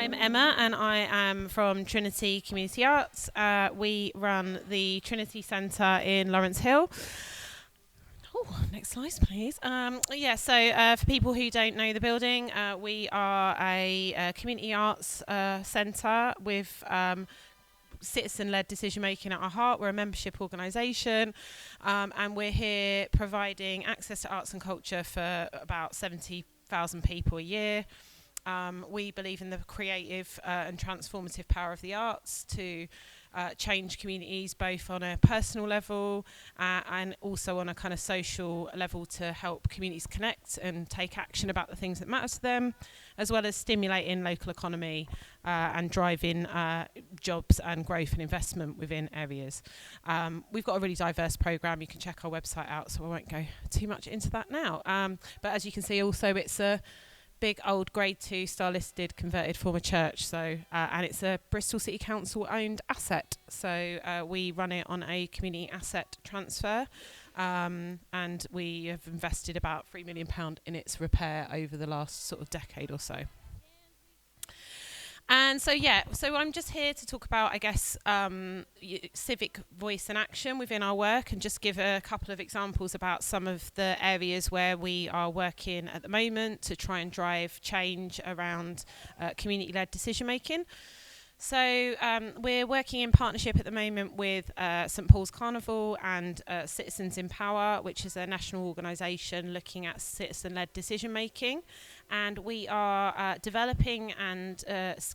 I'm Emma and I am from Trinity Community Arts. We run the Trinity Centre in Lawrence Hill. Oh, next slide, please. For people who don't know the building, we are a community arts centre with citizen-led decision-making at our heart. We're a membership organisation, and we're here providing access to arts and culture for about 70,000 people a year. We believe in the creative and transformative power of the arts to change communities, both on a personal level and also on a kind of social level, to help communities connect and take action about the things that matter to them, as well as stimulating local economy and driving jobs and growth and investment within areas. We've got a really diverse programme. You can check our website out, so I won't go too much into that now. But as you can see, also it's a big old grade 2 star listed converted former church, so and it's a Bristol City Council owned asset, so we run it on a community asset transfer, and we have invested about £3 million in its repair over the last sort of decade or so. And so I'm just here to talk about, I guess, civic voice and action within our work, and just give a couple of examples about some of the areas where we are working at the moment to try and drive change around community-led decision-making. So we're working in partnership at the moment with St Paul's Carnival and Citizens in Power, which is a national organisation looking at citizen-led decision-making. And we are developing and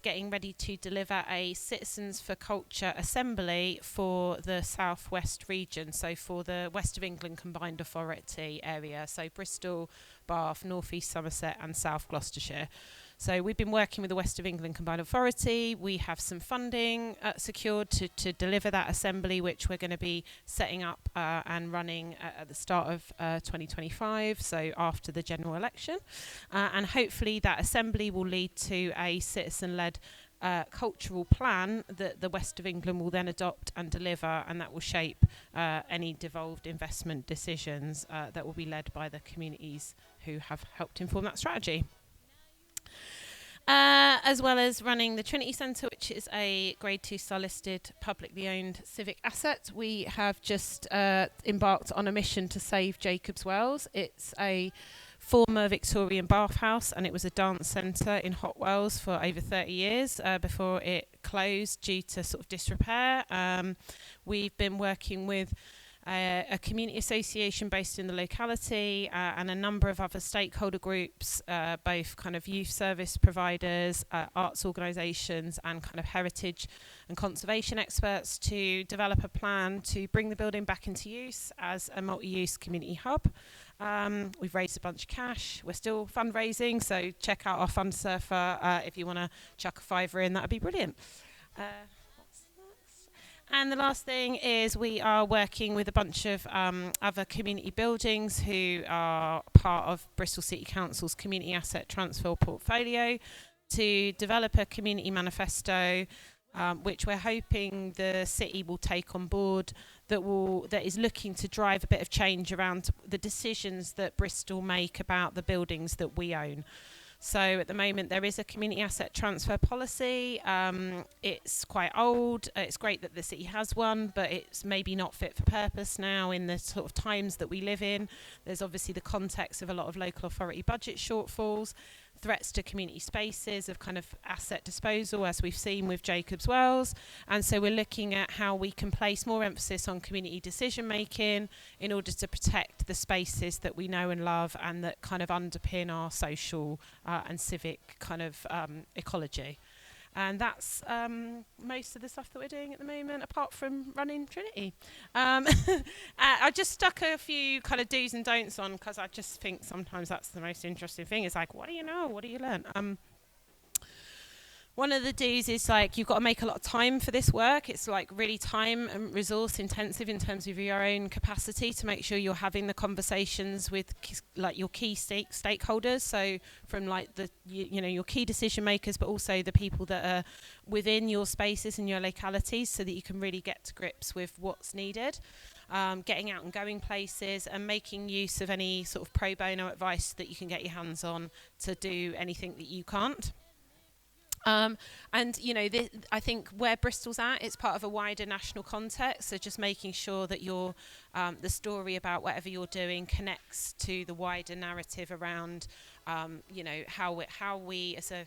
getting ready to deliver a Citizens for Culture Assembly for the South West region, so for the West of England Combined Authority area, so Bristol, Bath, North East Somerset and South Gloucestershire. So we've been working with the West of England Combined Authority. We have some funding secured to deliver that assembly, which we're going to be setting up and running at the start of 2025, so after the general election. And hopefully that assembly will lead to a citizen-led cultural plan that the West of England will then adopt and deliver, and that will shape any devolved investment decisions that will be led by the communities who have helped inform that strategy. As well as running the Trinity Centre, which is a grade 2 star listed publicly owned civic asset. We have just embarked on a mission to save Jacob's Wells. It's a former Victorian bathhouse, and it was a dance centre in Hot Wells for over 30 years before it closed due to sort of disrepair. We've been working with a community association based in the locality and a number of other stakeholder groups, both kind of youth service providers, arts organisations and kind of heritage and conservation experts, to develop a plan to bring the building back into use as a multi-use community hub. We've raised a bunch of cash. We're still fundraising, so check out our fund surfer if you want to chuck a fiver in. That would be brilliant. And the last thing is we are working with a bunch of other community buildings who are part of Bristol City Council's community asset transfer portfolio to develop a community manifesto, which we're hoping the city will take on board, that is looking to drive a bit of change around the decisions that Bristol make about the buildings that we own. So at the moment there is a community asset transfer policy. It's quite old. It's great that the city has one, but it's maybe not fit for purpose now in the sort of times that we live in. There's obviously the context of a lot of local authority budget shortfalls, threats to community spaces of kind of asset disposal, as we've seen with Jacob's Wells. And so we're looking at how we can place more emphasis on community decision making in order to protect the spaces that we know and love and that kind of underpin our social and civic kind of ecology. And that's most of the stuff that we're doing at the moment, apart from running Trinity. I just stuck a few kind of do's and don'ts on, because I just think sometimes that's the most interesting thing. It's like, what do you know? What do you learn? One of the do's is like you've got to make a lot of time for this work. It's like really time and resource intensive in terms of your own capacity to make sure you're having the conversations with like your key stakeholders. So from like the your key decision makers, but also the people that are within your spaces and your localities, so that you can really get to grips with what's needed. Getting out and going places and making use of any sort of pro bono advice that you can get your hands on to do anything that you can't. And I think where Bristol's at, it's part of a wider national context. So just making sure that the story about whatever you're doing connects to the wider narrative around, how we as a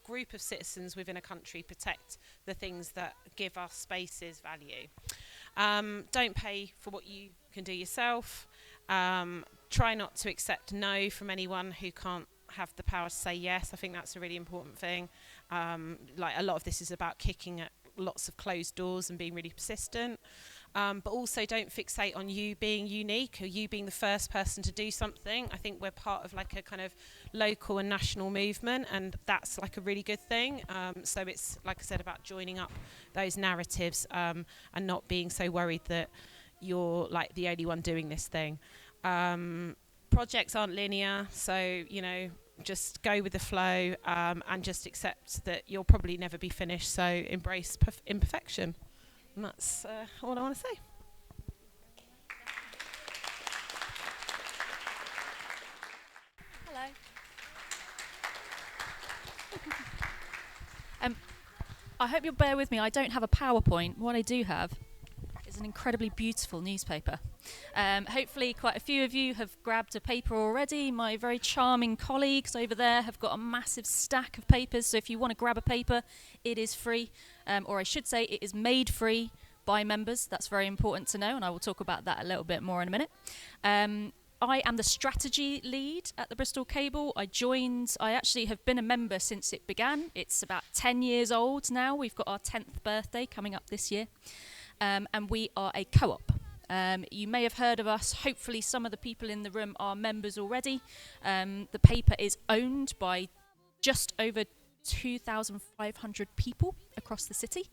group of citizens within a country protect the things that give our spaces value. Don't pay for what you can do yourself. Try not to accept no from anyone who can't have the power to say yes. I think that's a really important thing. Like a lot of this is about kicking at lots of closed doors and being really persistent. But also don't fixate on you being unique or you being the first person to do something. I think we're part of like a kind of local and national movement, and that's like a really good thing. So it's, like I said, about joining up those narratives and not being so worried that you're like the only one doing this thing. Projects aren't linear, so just go with the flow, and just accept that you'll probably never be finished, so embrace imperfection. And that's all I want to say. Hello. I hope you'll bear with me. I don't have a PowerPoint. What I do have is an incredibly beautiful newspaper. Hopefully quite a few of you have grabbed a paper already. My very charming colleagues over there have got a massive stack of papers, so if you want to grab a paper, it is free, or I should say it is made free by members. That's very important to know, and I will talk about that a little bit more in a minute. I am the strategy lead at the Bristol Cable. I actually have been a member since it began. It's about 10 years old now. We've got our 10th birthday coming up this year. And we are a co-op. You may have heard of us. Hopefully some of the people in the room are members already. The paper is owned by just over 2,500 people across the city.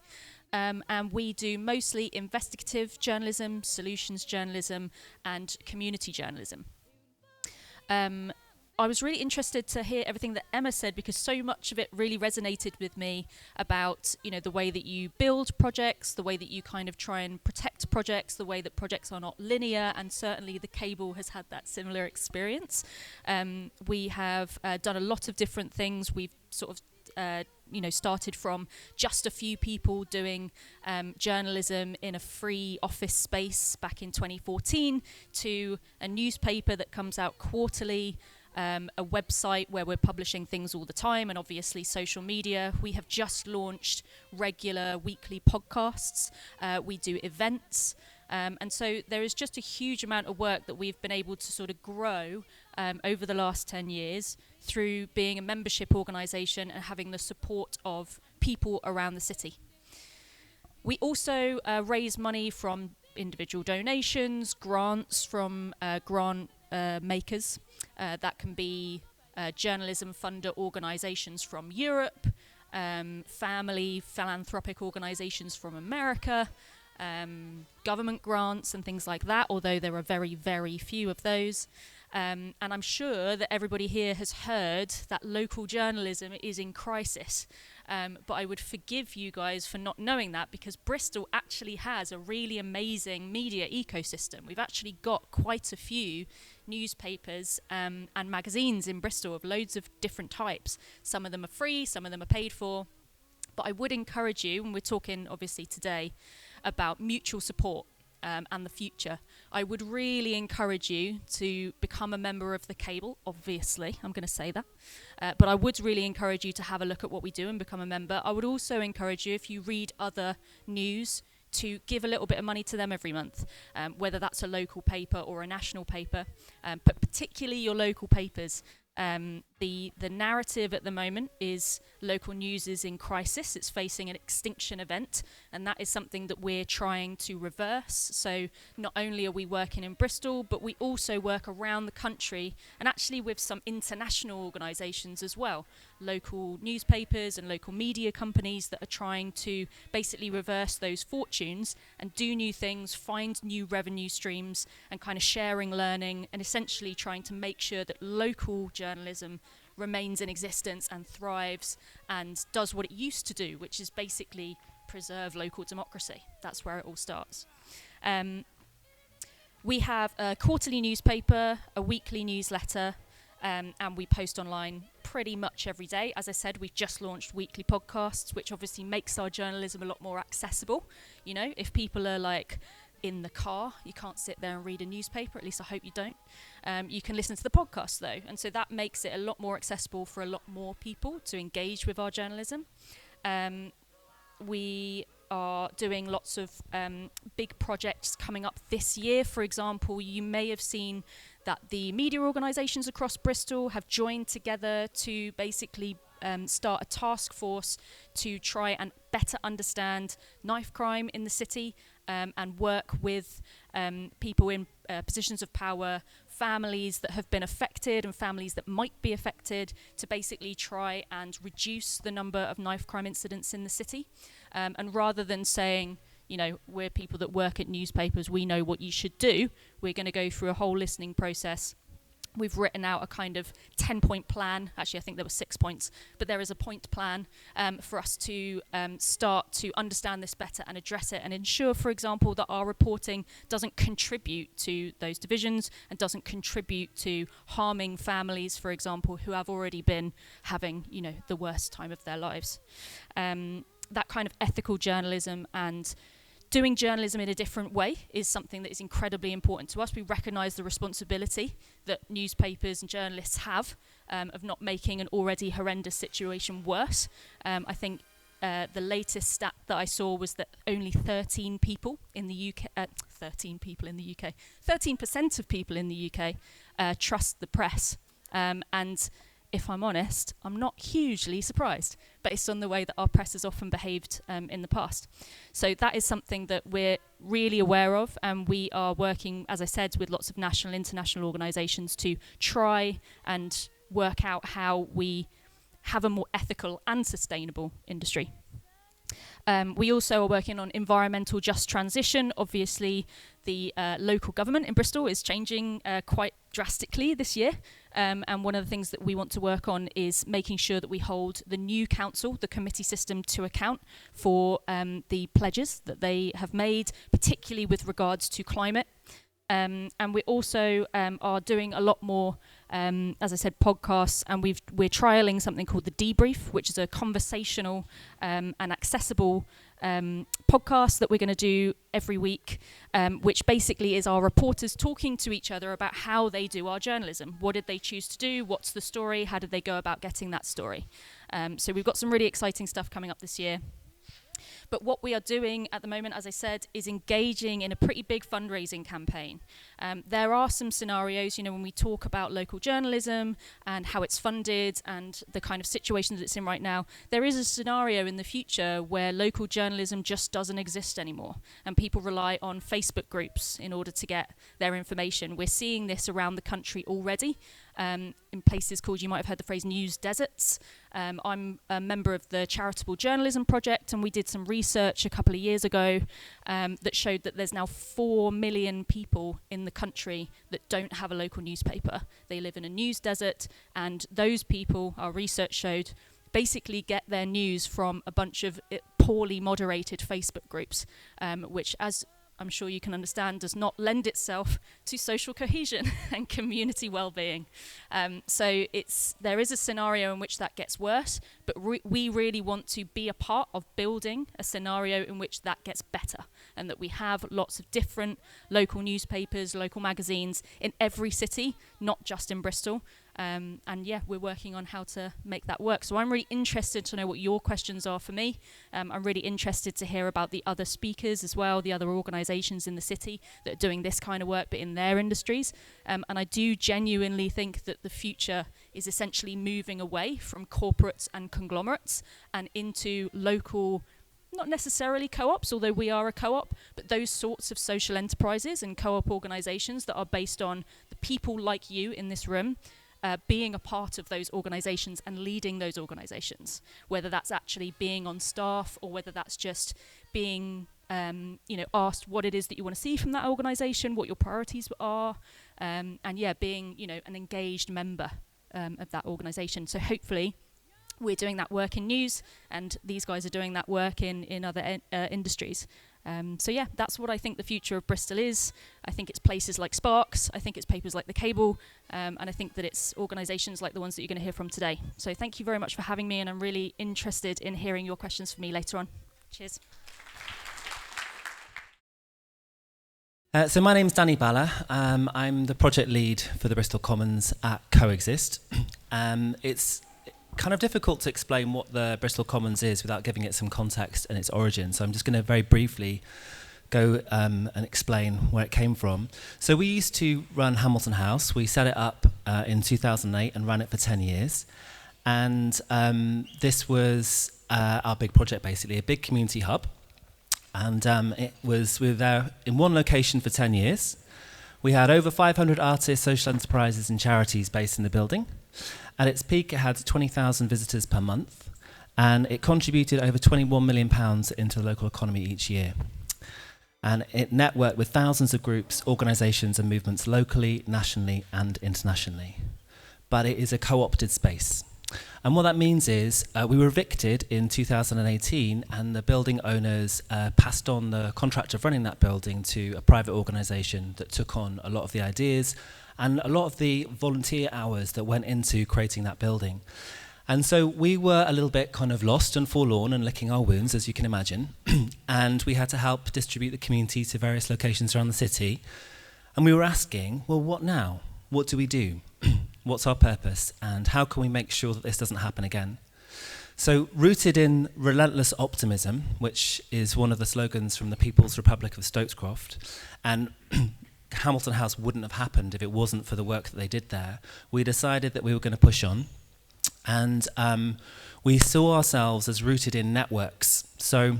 And we do mostly investigative journalism, solutions journalism, and community journalism. I was really interested to hear everything that Emma said, because so much of it really resonated with me about, the way that you build projects, the way that you kind of try and protect projects, the way that projects are not linear, and certainly the Cable has had that similar experience. We have done a lot of different things. We've sort of started from just a few people doing journalism in a free office space back in 2014 to a newspaper that comes out quarterly, a website where we're publishing things all the time, and obviously social media. We have just launched regular weekly podcasts. We do events. And so there is just a huge amount of work that we've been able to sort of grow over the last 10 years through being a membership organisation and having the support of people around the city. We also raise money from individual donations, grants from grant makers. That can be journalism funder organisations from Europe, family philanthropic organisations from America, government grants and things like that, although there are very, very few of those. And I'm sure that everybody here has heard that local journalism is in crisis. But I would forgive you guys for not knowing that, because Bristol actually has a really amazing media ecosystem. We've actually got quite a few newspapers and magazines in Bristol of loads of different types. Some of them are free, some of them are paid for. But I would encourage you, and we're talking obviously today about mutual support and the future, I would really encourage you to become a member of the Cable. Obviously, I'm going to say that. But I would really encourage you to have a look at what we do and become a member. I would also encourage you, if you read other news, to give a little bit of money to them every month, whether that's a local paper or a national paper, but particularly your local papers. The narrative at the moment is local news is in crisis. It's facing an extinction event, and that is something that we're trying to reverse. So not only are we working in Bristol, but we also work around the country, and actually with some international organisations as well, local newspapers and local media companies that are trying to basically reverse those fortunes and do new things, find new revenue streams, and kind of sharing learning, and essentially trying to make sure that local journalism remains in existence and thrives and does what it used to do, which is basically preserve local democracy. That's where it all starts. We have a quarterly newspaper, a weekly newsletter, and we post online pretty much every day. As I said, we've just launched weekly podcasts, which obviously makes our journalism a lot more accessible. You know, if people are like in the car, you can't sit there and read a newspaper, at least I hope you don't. You can listen to the podcast though, and so that makes it a lot more accessible for a lot more people to engage with our journalism. We are doing lots of big projects coming up this year. For example, you may have seen that the media organisations across Bristol have joined together to basically start a task force to try and better understand knife crime in the city, and work with people in positions of power, families that have been affected and families that might be affected, to basically try and reduce the number of knife crime incidents in the city. And rather than saying, you know, we're people that work at newspapers, we know what you should do, we're going to go through a whole listening process. We've written out a kind of 10-point plan. Actually, I think there were 6 points, but there is a point plan for us to start to understand this better and address it and ensure, for example, that our reporting doesn't contribute to those divisions and doesn't contribute to harming families, for example, who have already been having, you know, the worst time of their lives. That kind of ethical journalism and doing journalism in a different way is something that is incredibly important to us. We recognise the responsibility that newspapers and journalists have of not making an already horrendous situation worse. I think the latest stat that I saw was that only 13% of people in the UK trust the press. And if I'm honest, I'm not hugely surprised based on the way that our press has often behaved in the past. So that is something that we're really aware of, and we are working, as I said, with lots of national, international organisations to try and work out how we have a more ethical and sustainable industry. We also are working on environmental just transition. Obviously, the local government in Bristol is changing quite drastically this year. And one of the things that we want to work on is making sure that we hold the new council, the committee system, to account for the pledges that they have made, particularly with regards to climate. And we also are doing a lot more, as I said, podcasts, and we're trialling something called the Debrief, which is a conversational and accessible podcast that we're going to do every week, which basically is our reporters talking to each other about how they do our journalism. What did they choose to do? What's the story? How did they go about getting that story? So we've got some really exciting stuff coming up this year. But what we are doing at the moment, as I said, is engaging in a pretty big fundraising campaign. There are some scenarios, you know, when we talk about local journalism and how it's funded and the kind of situation that it's in right now, there is a scenario in the future where local journalism just doesn't exist anymore and people rely on Facebook groups in order to get their information. We're seeing this around the country already. In places called, you might have heard the phrase, news deserts. I'm a member of the Charitable Journalism Project, and we did some research a couple of years ago that showed that there's now 4 million people in the country that don't have a local newspaper. They live in a news desert, and those people, our research showed, basically get their news from a bunch of poorly moderated Facebook groups, which, as I'm sure you can understand, does not lend itself to social cohesion and community well-being. So there is a scenario in which that gets worse, but we really want to be a part of building a scenario in which that gets better, and that we have lots of different local newspapers, local magazines in every city, not just in Bristol. And yeah, we're working on how to make that work. So I'm really interested to know what your questions are for me. I'm really interested to hear about the other speakers as well, the other organisations in the city that are doing this kind of work but in their industries. And I do genuinely think that the future is essentially moving away from corporates and conglomerates and into local, not necessarily co-ops, although we are a co-op, but those sorts of social enterprises and co-op organisations that are based on the people like you in this room being a part of those organisations and leading those organisations, whether that's actually being on staff or whether that's just being asked what it is that you want to see from that organisation, what your priorities are, and being an engaged member of that organisation. So hopefully we're doing that work in news, and these guys are doing that work in other industries. So yeah, that's what I think the future of Bristol is. I think it's places like Sparks, I think it's papers like The Cable, and I think that it's organisations like the ones that you're going to hear from today. So thank you very much for having me, and I'm really interested in hearing your questions for me later on. Cheers. So my name's Danny Balla. I'm the project lead for the Bristol Commons at Coexist. It's kind of difficult to explain what the Bristol Commons is without giving it some context and its origin. So I'm just going to very briefly go and explain where it came from. So we used to run Hamilton House. We set it up in 2008 and ran it for 10 years. And this was our big project, basically, a big community hub. And we were there in one location for 10 years. We had over 500 artists, social enterprises and charities based in the building. At its peak, it had 20,000 visitors per month, and it contributed over £21 million into the local economy each year. And it networked with thousands of groups, organisations and movements locally, nationally and internationally. But it is a co-opted space. And what that means is we were evicted in 2018, and the building owners passed on the contract of running that building to a private organisation that took on a lot of the ideas and a lot of the volunteer hours that went into creating that building. And so we were a little bit kind of lost and forlorn and licking our wounds, as you can imagine. And we had to help distribute the community to various locations around the city. And we were asking, well, what now? What do we do? What's our purpose? And how can we make sure that this doesn't happen again? So rooted in relentless optimism, which is one of the slogans from the People's Republic of Stokescroft, and Hamilton House wouldn't have happened if it wasn't for the work that they did there, we decided that we were going to push on. And we saw ourselves as rooted in networks. So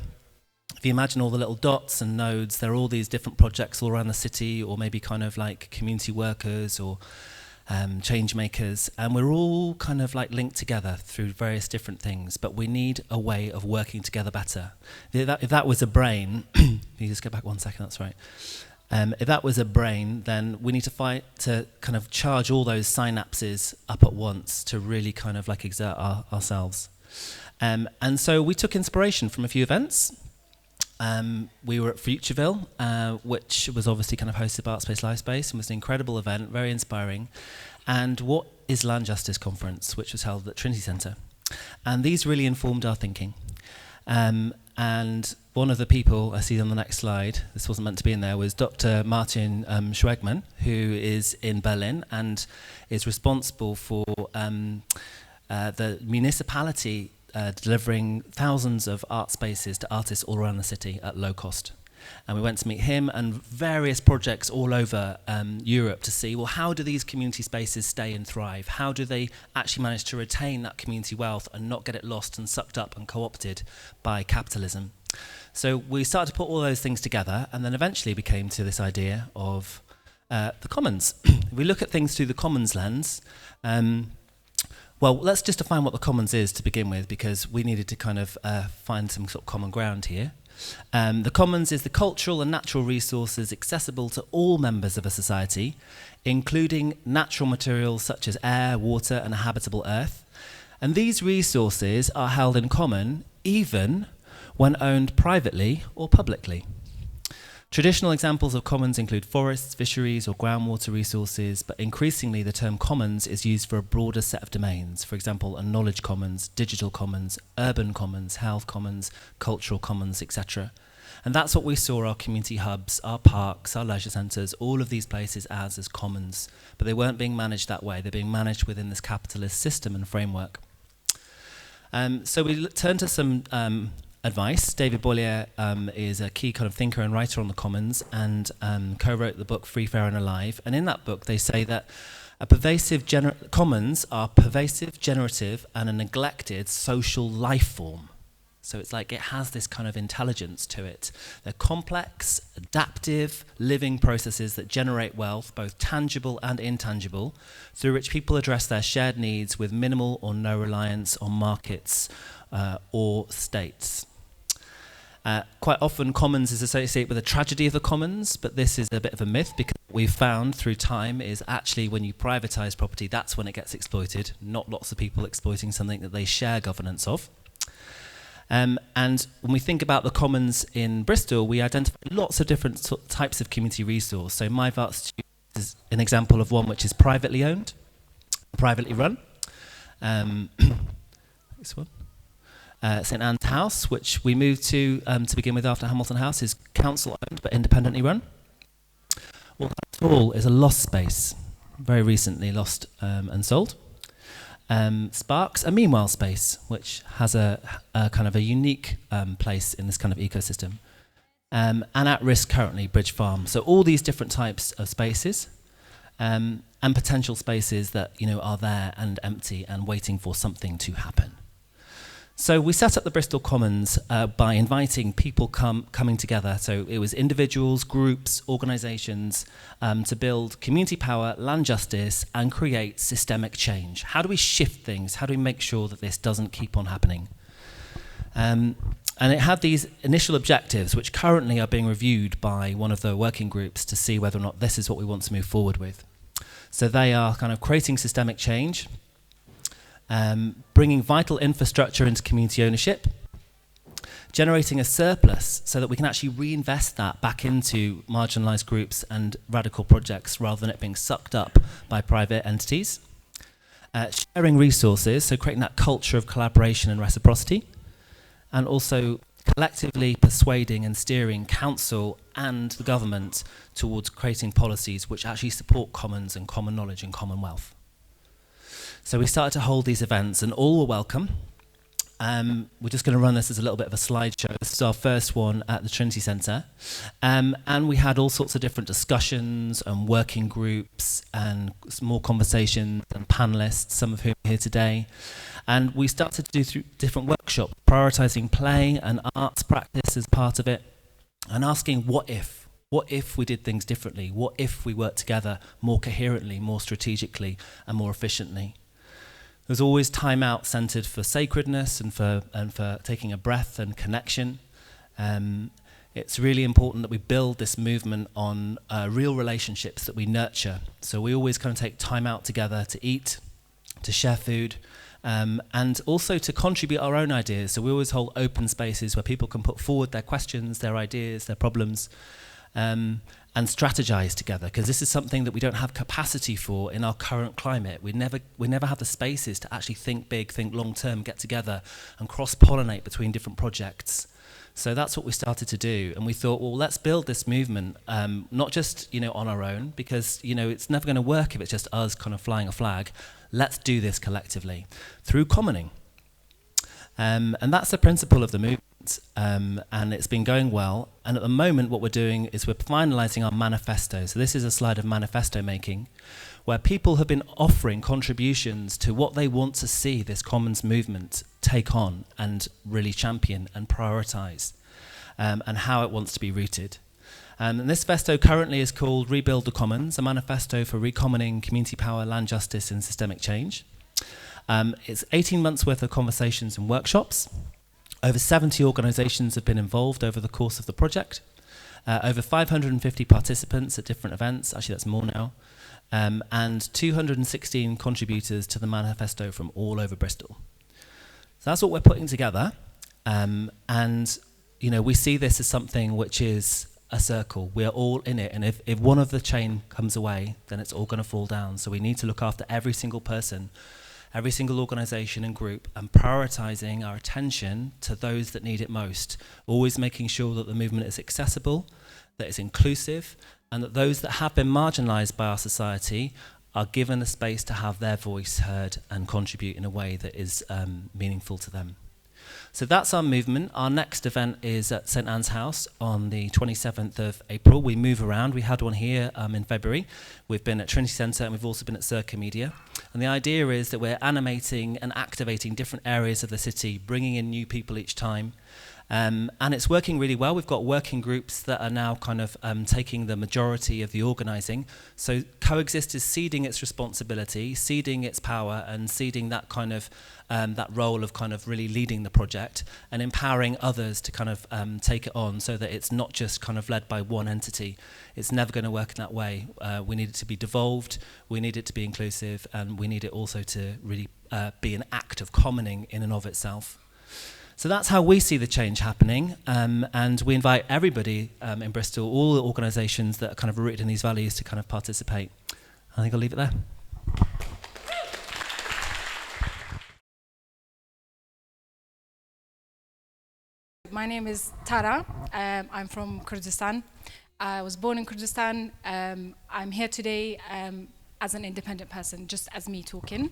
if you imagine all the little dots and nodes, there are all these different projects all around the city, or maybe kind of like community workers or changemakers, and we're all kind of like linked together through various different things, but we need a way of working together better. If that was a brain, can you just go back 1 second, that's right. If that was a brain, then we need to fight to kind of charge all those synapses up at once to really kind of like exert ourselves. And so we took inspiration from a few events. We were at Futureville, which was obviously kind of hosted by Artspace Lifespace, and was an incredible event, very inspiring. And What is Land Justice Conference, which was held at Trinity Centre. And these really informed our thinking. And one of the people I see on the next slide, this wasn't meant to be in there, was Dr. Martin Schwegmann, who is in Berlin and is responsible for the municipality delivering thousands of art spaces to artists all around the city at low cost. And we went to meet him and various projects all over Europe to see, well, how do these community spaces stay and thrive? How do they actually manage to retain that community wealth and not get it lost and sucked up and co-opted by capitalism? So we started to put all those things together, and then eventually we came to this idea of the commons. If we look at things through the commons lens, well, let's just define what the commons is to begin with, because we needed to kind of find some sort of common ground here. The commons is the cultural and natural resources accessible to all members of a society, including natural materials such as air, water, and a habitable earth. And these resources are held in common even when owned privately or publicly. Traditional examples of commons include forests, fisheries, or groundwater resources, but increasingly the term commons is used for a broader set of domains. For example, a knowledge commons, digital commons, urban commons, health commons, cultural commons, etc. And that's what we saw our community hubs, our parks, our leisure centres, all of these places as commons. But they weren't being managed that way. They're being managed within this capitalist system and framework. So we turned to some advice. David Bollier is a key kind of thinker and writer on the commons, and co-wrote the book Free, Fair and Alive. And in that book they say that commons are pervasive, generative and a neglected social life form. So it's like it has this kind of intelligence to it. They're complex, adaptive, living processes that generate wealth, both tangible and intangible, through which people address their shared needs with minimal or no reliance on markets or states. Quite often commons is associated with a tragedy of the commons, but this is a bit of a myth, because what we've found through time is actually when you privatise property, that's when it gets exploited, not lots of people exploiting something that they share governance of. And when we think about the commons in Bristol, we identify lots of different types of community resource. So My Vast is an example of one which is privately owned, privately run. This one. St Anne's House, which we moved to begin with after Hamilton House, is council owned but independently run. Hall is a lost space, very recently lost and sold. Sparks, a meanwhile space, which has a kind of a unique place in this kind of ecosystem. And at risk currently, Bridge Farm. So all these different types of spaces and potential spaces that are there and empty and waiting for something to happen. So we set up the Bristol Commons by inviting people coming together. So it was individuals, groups, organisations to build community power, land justice, and create systemic change. How do we shift things? How do we make sure that this doesn't keep on happening? And it had these initial objectives, which currently are being reviewed by one of the working groups to see whether or not this is what we want to move forward with. So they are kind of creating systemic change, bringing vital infrastructure into community ownership, generating a surplus so that we can actually reinvest that back into marginalised groups and radical projects rather than it being sucked up by private entities, sharing resources, so creating that culture of collaboration and reciprocity, and also collectively persuading and steering council and the government towards creating policies which actually support commons and common knowledge and common wealth. So we started to hold these events, and all were welcome. We're just going to run this as a little bit of a slideshow. This is our first one at the Trinity Centre. And we had all sorts of different discussions and working groups and more conversations and panellists, some of whom are here today. And we started to do through different workshops, prioritising play and arts practice as part of it, and asking what if? What if we did things differently? What if we worked together more coherently, more strategically, and more efficiently? There's always time out centred for sacredness and for taking a breath and connection. It's really important that we build this movement on real relationships that we nurture. So we always kind of take time out together to eat, to share food, and also to contribute our own ideas. So we always hold open spaces where people can put forward their questions, their ideas, their problems, and strategize together, because this is something that we don't have capacity for in our current climate. We never have the spaces to actually think big, think long term, get together and cross-pollinate between different projects. So that's what we started to do, and we thought, well, let's build this movement, not just on our own, because it's never going to work if it's just us kind of flying a flag. Let's do this collectively through commoning, and that's the principle of the movement. And it's been going well, and at the moment what we're doing is we're finalising our manifesto. So this is a slide of manifesto making, where people have been offering contributions to what they want to see this commons movement take on and really champion and prioritise, and how it wants to be rooted. And this festo currently is called Rebuild the Commons, a manifesto for recommoning community power, land justice and systemic change. It's 18 months worth of conversations and workshops. Over 70 organisations have been involved over the course of the project. Over 550 participants at different events, actually that's more now, and 216 contributors to the manifesto from all over Bristol. So that's what we're putting together, and we see this as something which is a circle. We're all in it, and if one of the chain comes away, then it's all going to fall down. So we need to look after every single person, every single organisation and group, and prioritising our attention to those that need it most, always making sure that the movement is accessible, that it's inclusive, and that those that have been marginalised by our society are given a space to have their voice heard and contribute in a way that is meaningful to them. So that's our movement. Our next event is at St Anne's House on the 27th of April. We move around. We had one here in February. We've been at Trinity Centre, and we've also been at Circa Media. And the idea is that we're animating and activating different areas of the city, bringing in new people each time. And it's working really well. We've got working groups that are now kind of taking the majority of the organising. So Coexist is ceding its responsibility, ceding its power, and ceding that kind of that role of kind of really leading the project and empowering others to kind of take it on, so that it's not just kind of led by one entity. It's never going to work in that way. We need it to be devolved, we need it to be inclusive, and we need it also to really be an act of commoning in and of itself. So that's how we see the change happening, and we invite everybody in Bristol, all the organisations that are kind of rooted in these values, to kind of participate. I think I'll leave it there. My name is Tara. I'm from Kurdistan. I was born in Kurdistan. I'm here today as an independent person, just as me talking,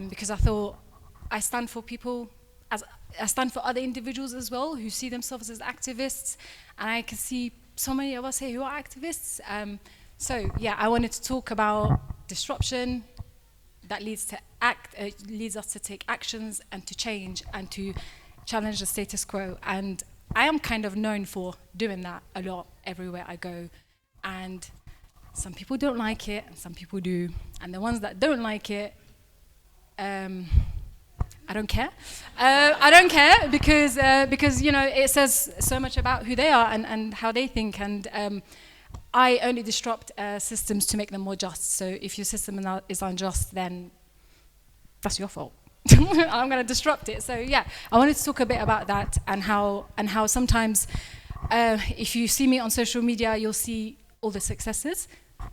because I thought I stand for people, I stand for other individuals as well who see themselves as activists, and I can see so many of us here who are activists. So yeah, I wanted to talk about disruption that leads us to take actions and to change and to challenge the status quo. And I am kind of known for doing that a lot everywhere I go. And some people don't like it, and some people do. And the ones that don't like it, I don't care. I don't care because you know, it says so much about who they are and how they think. And I only disrupt systems to make them more just. So if your system is unjust, then that's your fault. I'm going to disrupt it. So yeah, I wanted to talk a bit about that and how sometimes if you see me on social media, you'll see all the successes.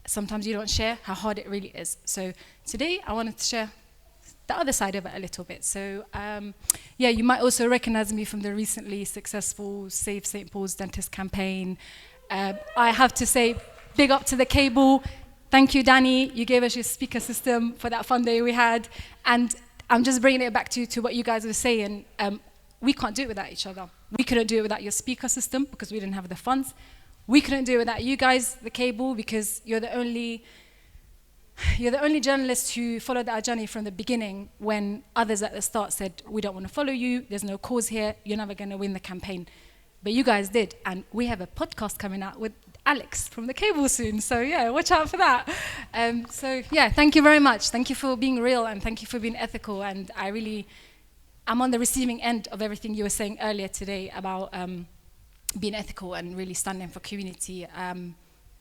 Sometimes you don't share how hard it really is. So today I wanted to share the other side of it a little bit. So yeah, you might also recognize me from the recently successful Save St. Paul's Dentist campaign. I have to say, big up to the cable. Thank you, Danny. You gave us your speaker system for that fun day we had. And I'm just bringing it back to what you guys were saying. We can't do it without each other. We couldn't do it without your speaker system because we didn't have the funds. We couldn't do it without you guys, the cable, because you're the only journalists who followed our journey from the beginning when others at the start said, we don't want to follow you, there's no cause here, you're never going to win the campaign. But you guys did, and we have a podcast coming out with Alex from the cable soon, so yeah, watch out for that. So yeah, thank you very much. Thank you for being real, and thank you for being ethical, and I'm on the receiving end of everything you were saying earlier today about being ethical and really standing for community.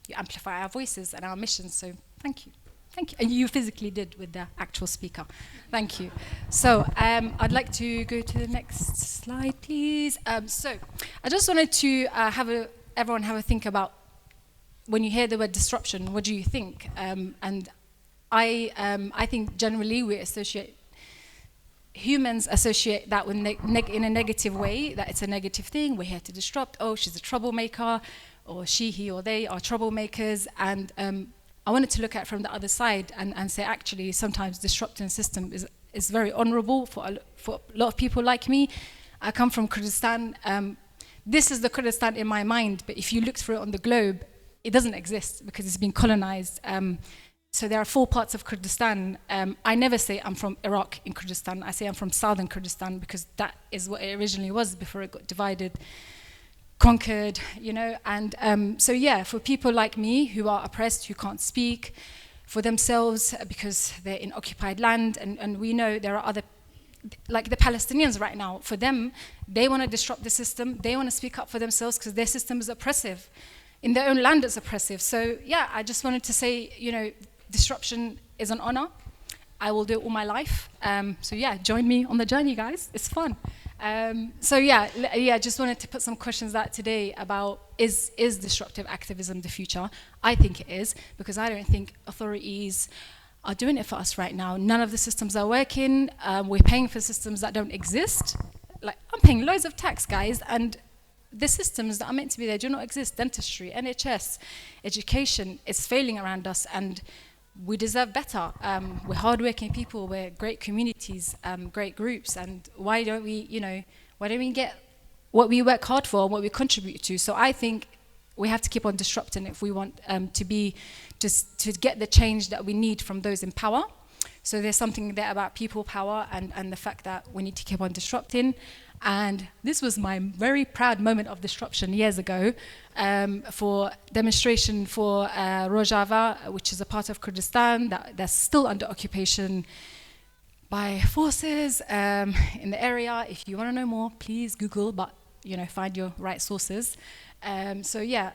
You amplify our voices and our missions, so thank you. Thank you. And you physically did with the actual speaker. Thank you. So I'd like to go to the next slide, please. So I just wanted to everyone have a think about, when you hear the word disruption, what do you think? And I think generally humans associate that with in a negative way, that it's a negative thing. We're here to disrupt. Oh, she's a troublemaker, or he or they are troublemakers. And I wanted to look at it from the other side and say, actually, sometimes disrupting a system is very honorable for a lot of people like me. I come from Kurdistan. This is the Kurdistan in my mind, but if you look through it on the globe, it doesn't exist because it's been colonized. So there are 4 parts of Kurdistan. I never say I'm from Iraq in Kurdistan. I say I'm from southern Kurdistan because that is what it originally was before it got divided, conquered, you know. And so yeah, for people like me who are oppressed, who can't speak for themselves because they're in occupied land, and we know there are other, like the Palestinians right now, for them, they want to disrupt the system, they want to speak up for themselves because their system is oppressive. In their own land it's oppressive. So yeah, I just wanted to say, you know, disruption is an honor. I will do it all my life. So yeah, join me on the journey, guys. It's fun. So yeah, just wanted to put some questions out today about is disruptive activism the future? I think it is, because I don't think authorities are doing it for us right now. None of the systems are working. We're paying for systems that don't exist. Like, I'm paying loads of tax, guys, and the systems that are meant to be there do not exist. Dentistry, NHS, education is failing around us, and we deserve better. We're hardworking people, we're great communities, great groups, and why don't we get what we work hard for and what we contribute to? So I think we have to keep on disrupting if we want to get the change that we need from those in power. So there's something there about people power and the fact that we need to keep on disrupting. And this was my very proud moment of disruption years ago for demonstration for Rojava, which is a part of Kurdistan that's still under occupation by forces in the area. If you want to know more, please Google, but find your right sources. So yeah,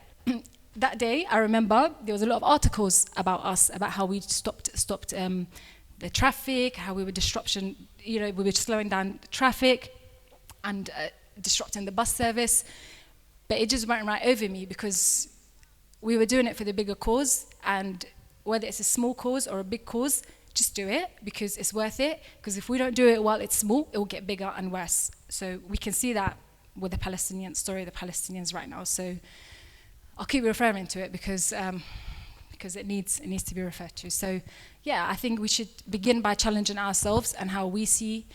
that day I remember there was a lot of articles about us, about how we stopped the traffic, how we were we were slowing down traffic. and disrupting the bus service. But it just went right over me because we were doing it for the bigger cause, and whether it's a small cause or a big cause, just do it because it's worth it. Because if we don't do it while it's small, it will get bigger and worse. So we can see that with the Palestinian story, the Palestinians right now. So I'll keep referring to it because it needs to be referred to. So yeah, I think we should begin by challenging ourselves and how we see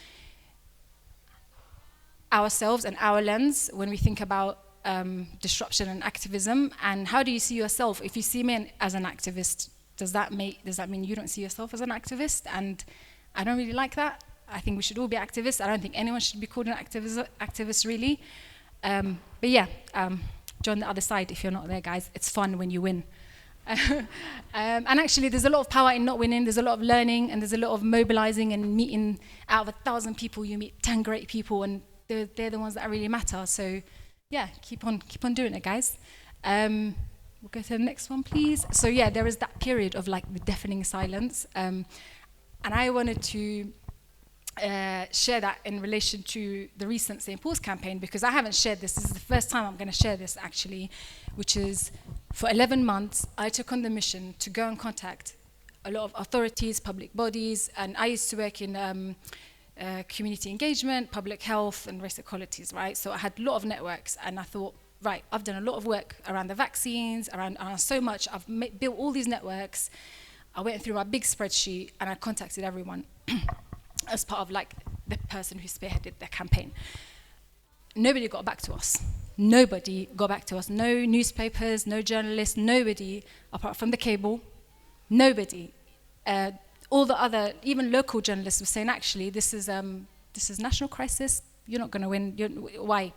ourselves and our lens when we think about disruption and activism. And how do you see yourself? If you see me as an activist, does that mean you don't see yourself as an activist? And I don't really like that. I think we should all be activists. I don't think anyone should be called an activist really. But yeah, join the other side if you're not there, guys. It's fun when you win. And actually, there's a lot of power in not winning. There's a lot of learning, and there's a lot of mobilizing and meeting. Out of 1,000 people, you meet 10 great people, and they're the ones that really matter. So yeah, keep on doing it, guys. We'll go to the next one, please. So yeah, there is that period of like the deafening silence. And I wanted to share that in relation to the recent St. Paul's campaign, because I haven't shared this. This is the first time I'm going to share this, actually, which is for 11 months, I took on the mission to go and contact a lot of authorities, public bodies, and I used to work in community engagement, public health, and race equalities, right? So I had a lot of networks, and I thought, right, I've done a lot of work around the vaccines, around so much. I've built all these networks. I went through my big spreadsheet, and I contacted everyone as part of like the person who spearheaded the campaign. Nobody got back to us. Nobody got back to us. No newspapers, no journalists, nobody, apart from the cable, nobody. All the other, even local journalists were saying, actually, this is national crisis. You're not going to win. Why?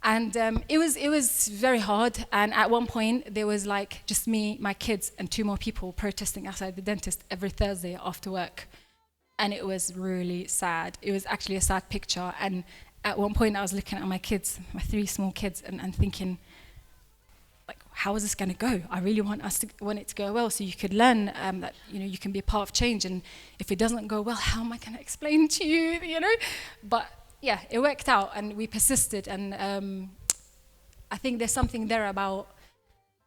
And it was very hard. And at one point, there was like just me, my kids, and 2 more people protesting outside the dentist every Thursday after work. And it was really sad. It was actually a sad picture. And at one point, I was looking at my kids, my 3 small kids, and thinking, like, how is this going to go? I really want it to go well, so you could learn that you can be a part of change. And if it doesn't go well, how am I going to explain to you? But yeah, it worked out, and we persisted. And I think there's something there about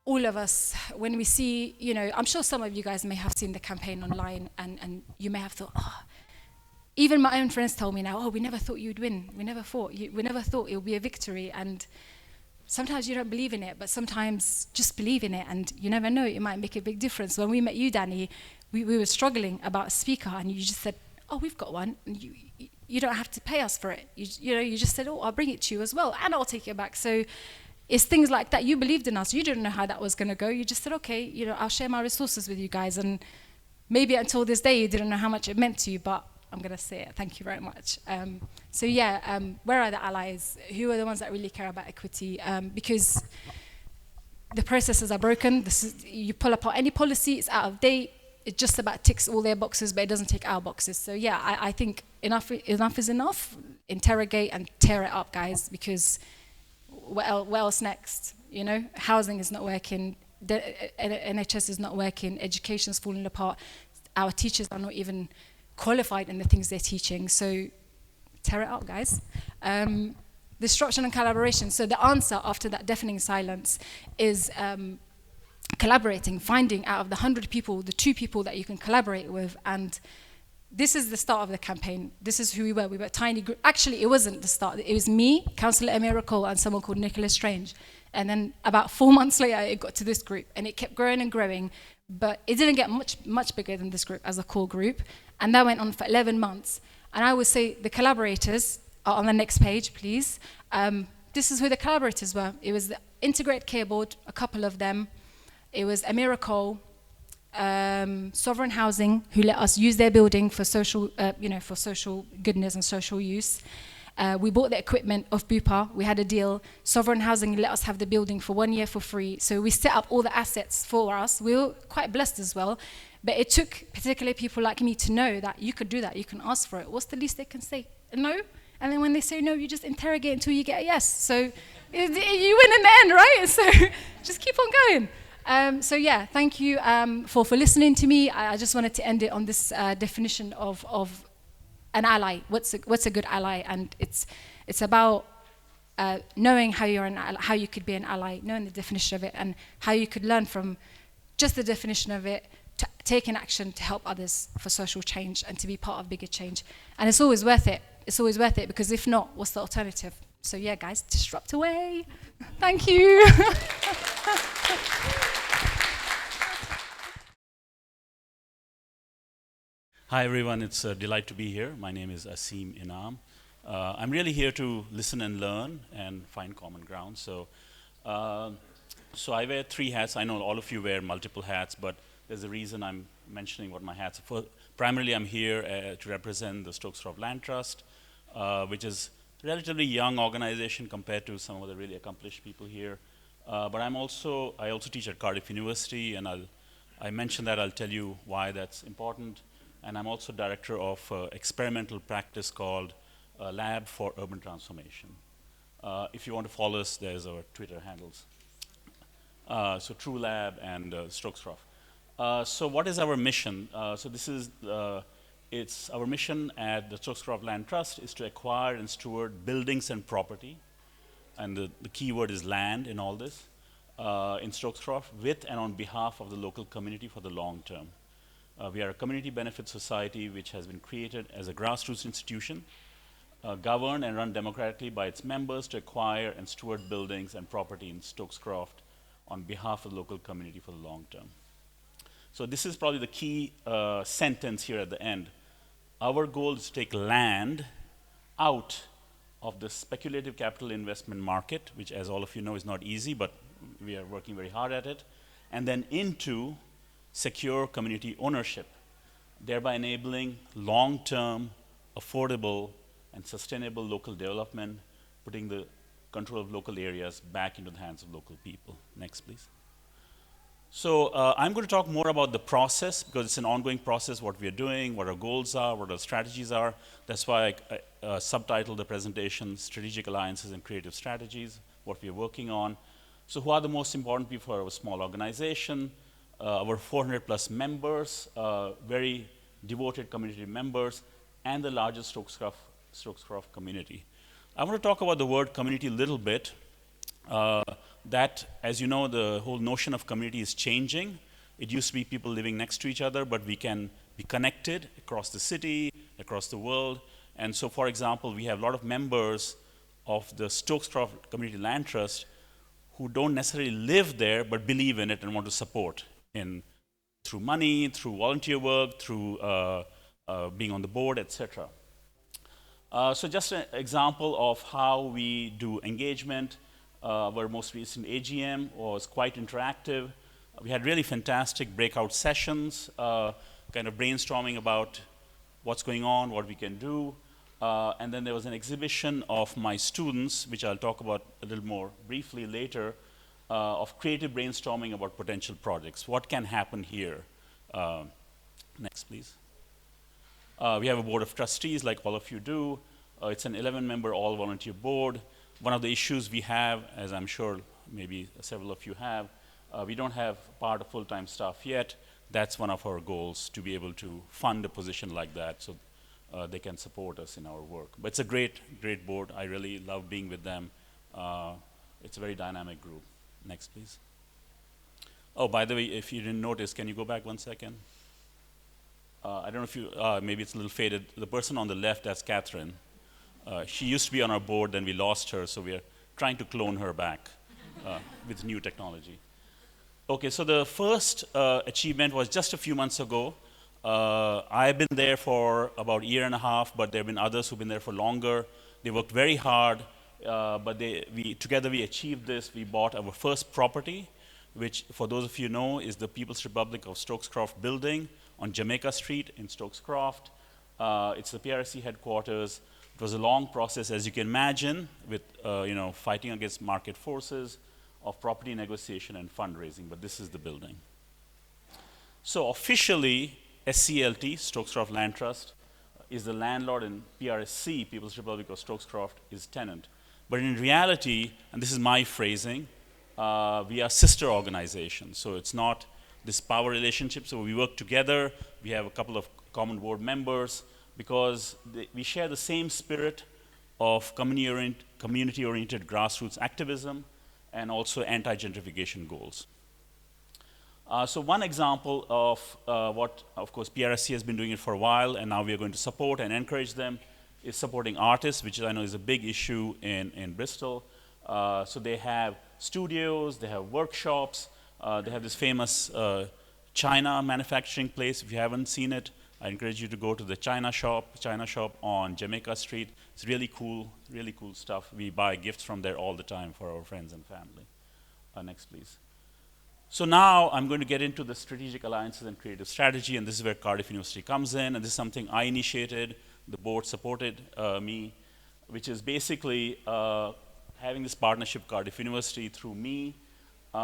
all of us when we see, I'm sure some of you guys may have seen the campaign online, and you may have thought, even my own friends told me now, we never thought you'd win. We never thought it would be a victory. And sometimes you don't believe in it, but sometimes just believe in it, and you never know, it might make a big difference. When we met you, Danny, we were struggling about a speaker, and you just said, we've got one, and you don't have to pay us for it. You just said, I'll bring it to you as well, and I'll take it back. So it's things like that. You believed in us. You didn't know how that was going to go. You just said, okay, I'll share my resources with you guys. And maybe until this day, you didn't know how much it meant to you, but I'm going to say it. Thank you very much. So yeah, where are the allies? Who are the ones that really care about equity? Because the processes are broken. You pull apart any policy, it's out of date. It just about ticks all their boxes, but it doesn't tick our boxes. So yeah, I think enough is enough. Interrogate and tear it up, guys, because what else next? Housing is not working. The NHS is not working. Education's falling apart. Our teachers are not even qualified in the things they're teaching. So tear it up, guys. Disruption and collaboration. So the answer after that deafening silence is collaborating, finding out of the 100 people, the 2 people that you can collaborate with. And this is the start of the campaign. This is who we were. We were a tiny group. Actually, it wasn't the start. It was me, Councillor Emira Cole, and someone called Nicholas Strange. And then about 4 months later, it got to this group. And it kept growing and growing. But it didn't get much bigger than this group as a core group. And that went on for 11 months. And I would say the collaborators are on the next page, please. This is who the collaborators were. It was the Integrate Care Board, a couple of them. It was Emira Cole, Sovereign Housing, who let us use their building for social, for social goodness and social use. We bought the equipment of Bupa. We had a deal. Sovereign Housing let us have the building for 1 year for free. So we set up all the assets for us. We were quite blessed as well. But it took particularly people like me to know that you could do that. You can ask for it. What's the least they can say? No? And then when they say no, you just interrogate until you get a yes. So you win in the end, right? So just keep on going. So yeah, thank you for listening to me. I just wanted to end it on this definition of an ally. What's a good ally? And it's about knowing how how you could be an ally, knowing the definition of it, and how you could learn from just the definition of it to taking action to help others for social change and to be part of bigger change. And it's always worth it. It's always worth it, because if not, what's the alternative? So yeah, guys, disrupt away. Thank you. Hi everyone, it's a delight to be here. My name is Asim Inam. I'm really here to listen and learn and find common ground. So I wear 3 hats. I know all of you wear multiple hats, but there's a reason I'm mentioning what my hats are for. Primarily, I'm here to represent the Stokes-Croft Land Trust, which is a relatively young organization compared to some of the really accomplished people here. But I also teach at Cardiff University, and I mentioned that. I'll tell you why that's important. And I'm also director of experimental practice called Lab for Urban Transformation. If you want to follow us, there's our Twitter handles. So True Lab and Stokes-Croft. So what is our mission? So this is, it's our mission at the Stokes-Croft Land Trust is to acquire and steward buildings and property. And the key word is land in all this, in Stokes-Croft, with and on behalf of the local community for the long term. We are a community benefit society which has been created as a grassroots institution, governed and run democratically by its members to acquire and steward buildings and property in Stokes-Croft on behalf of the local community for the long term. So this is probably the key sentence here at the end. Our goal is to take land out of the speculative capital investment market, which, as all of you know, is not easy, but we are working very hard at it, and then into secure community ownership, thereby enabling long-term, affordable, and sustainable local development, putting the control of local areas back into the hands of local people. Next, please. So I'm going to talk more about the process, because it's an ongoing process, what we are doing, what our goals are, what our strategies are. That's why I subtitled the presentation, Strategic Alliances and Creative Strategies, what we are working on. So who are the most important people for our small organization? Our 400 plus members, very devoted community members, and the largest Stokes-Croft community. I want to talk about the word community a little bit. That, as you know, the whole notion of community is changing. It used to be people living next to each other, but we can be connected across the city, across the world. And so, for example, we have a lot of members of the Stokes-Croft Community Land Trust who don't necessarily live there, but believe in it and want to support through money, through volunteer work, through being on the board, etc. So just an example of how we do engagement. Our most recent AGM was quite interactive. We had really fantastic breakout sessions, kind of brainstorming about what's going on, what we can do. And then there was an exhibition of my students, which I'll talk about a little more briefly later, of creative brainstorming about potential projects. What can happen here? Next, please. We have a board of trustees, like all of you do. It's an 11-member all-volunteer board. One of the issues we have, as I'm sure maybe several of you have, we don't have part of full-time staff yet. That's one of our goals, to be able to fund a position like that so they can support us in our work. But it's a great, great board. I really love being with them. It's a very dynamic group. Next, please. Oh, by the way, if you didn't notice, can you go back 1 second? I don't know if you, maybe it's a little faded. The person on the left, that's Catherine. She used to be on our board, then we lost her, so we are trying to clone her back with new technology. Okay, so the first achievement was just a few months ago. I've been there for about a year and a half, but there have been others who've been there for longer. They worked very hard, but together we achieved this. We bought our first property, which, for those of you know, is the People's Republic of Stokes-Croft building on Jamaica Street in Stokes-Croft. It's the PRC headquarters. It was a long process, as you can imagine, with fighting against market forces of property negotiation and fundraising, but this is the building. So officially, SCLT, Stokes-Croft Land Trust, is the landlord, and PRSC, People's Republic of Stokes-Croft, is tenant. But in reality, and this is my phrasing, we are sister organizations. So it's not this power relationship. So we work together. We have a couple of common board members. because we share the same spirit of community-oriented grassroots activism and also anti-gentrification goals. So one example of what, of course, PRSC has been doing it for a while, and now we are going to support and encourage them, is supporting artists, which I know is a big issue in Bristol. So they have studios, they have workshops, they have this famous China manufacturing place. If you haven't seen it, I encourage you to go to the China shop on Jamaica Street. It's really cool stuff. We buy gifts from there all the time for our friends and family. Next, please. So now I'm going to get into the strategic alliances and creative strategy, and this is where Cardiff University comes in, and this is something I initiated. The board supported me, which is basically having this partnership with Cardiff University through me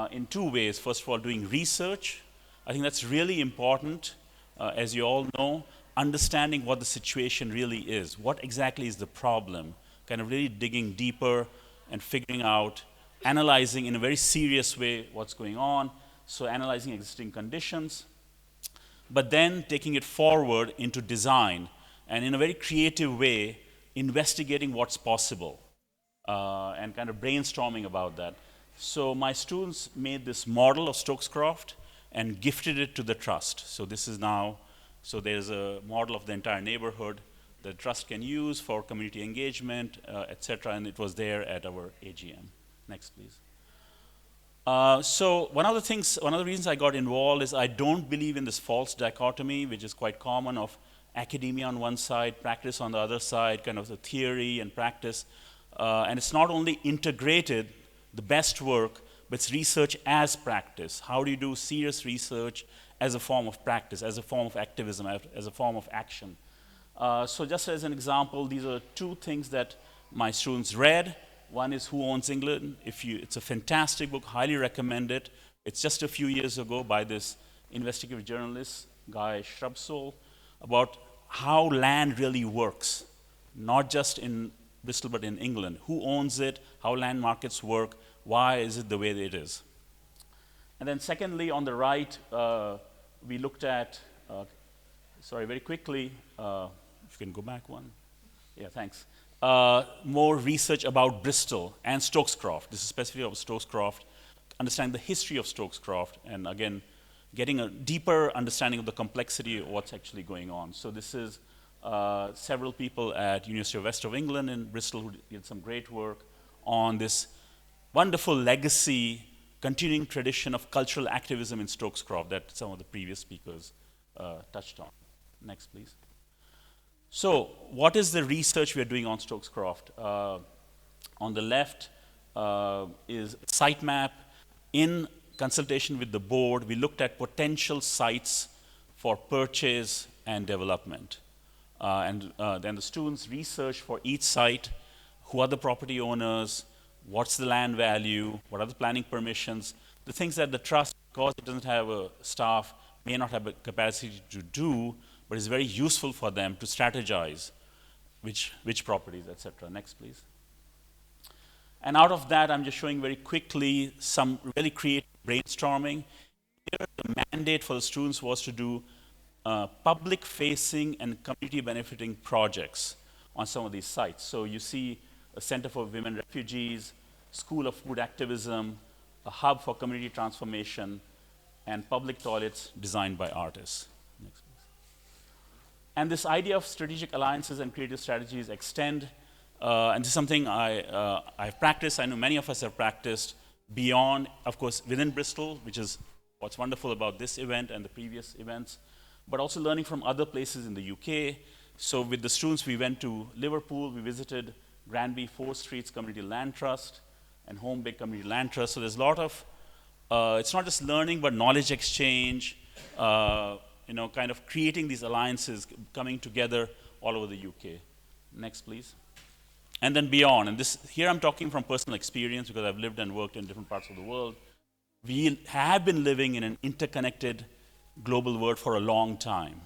in two ways. First of all, doing research. I think that's really important, as you all know, understanding what the situation really is. What exactly is the problem? Kind of really digging deeper and figuring out, analyzing in a very serious way what's going on. So analyzing existing conditions, but then taking it forward into design, and in a very creative way, investigating what's possible, and kind of brainstorming about that. So my students made this model of Stokescroft and gifted it to the trust. So this is now, so there's a model of the entire neighborhood the trust can use for community engagement, etc., and it was there at our AGM. Next, please. So one of the reasons I got involved is I don't believe in this false dichotomy, which is quite common, of academia on one side, practice on the other side, kind of the theory and practice. And it's not only integrated, the best work, but it's research as practice. How do you do serious research as a form of practice, as a form of activism, as a form of action? So just as an example, these are two things that my students read. One is Who Owns England? It's a fantastic book, highly recommend it. It's just a few years ago by this investigative journalist, Guy Shrubsole, about how land really works, not just in Bristol, but in England. Who owns it? How land markets work? Why is it the way that it is? And then secondly, on the right, we looked at, very quickly, if you can go back one. Yeah, thanks. More research about Bristol and Stokescroft. This is specifically about Stokescroft, understanding the history of Stokescroft, and again, getting a deeper understanding of the complexity of what's actually going on. So this is several people at University of West of England in Bristol who did some great work on this wonderful legacy, continuing tradition of cultural activism in Stokescroft that some of the previous speakers touched on. Next, please. So what is the research we are doing on Stokescroft? On the left is a site map. In consultation with the board, we looked at potential sites for purchase and development. And then the students researched for each site, who are the property owners, what's the land value, what are the planning permissions, the things that the trust, because it doesn't have a staff, may not have a capacity to do, but it's very useful for them to strategize which properties, etc. Next, please. And out of that, I'm just showing very quickly some really creative brainstorming. Here, the mandate for the students was to do public-facing and community-benefiting projects on some of these sites. So you see a Center for Women Refugees, School of Food Activism, a hub for community transformation, and public toilets designed by artists. Next, please. And this idea of strategic alliances and creative strategies extend, and this is something I've practiced, I know many of us have practiced, beyond, of course, within Bristol, which is what's wonderful about this event and the previous events, but also learning from other places in the UK. So with the students, we went to Liverpool, we visited Granby 4 Streets Community Land Trust and Home Bay Community Land Trust. So there's a lot of, it's not just learning, but knowledge exchange, kind of creating these alliances, coming together all over the UK. Next, please. And then beyond, and this here I'm talking from personal experience because I've lived and worked in different parts of the world. We have been living in an interconnected global world for a long time,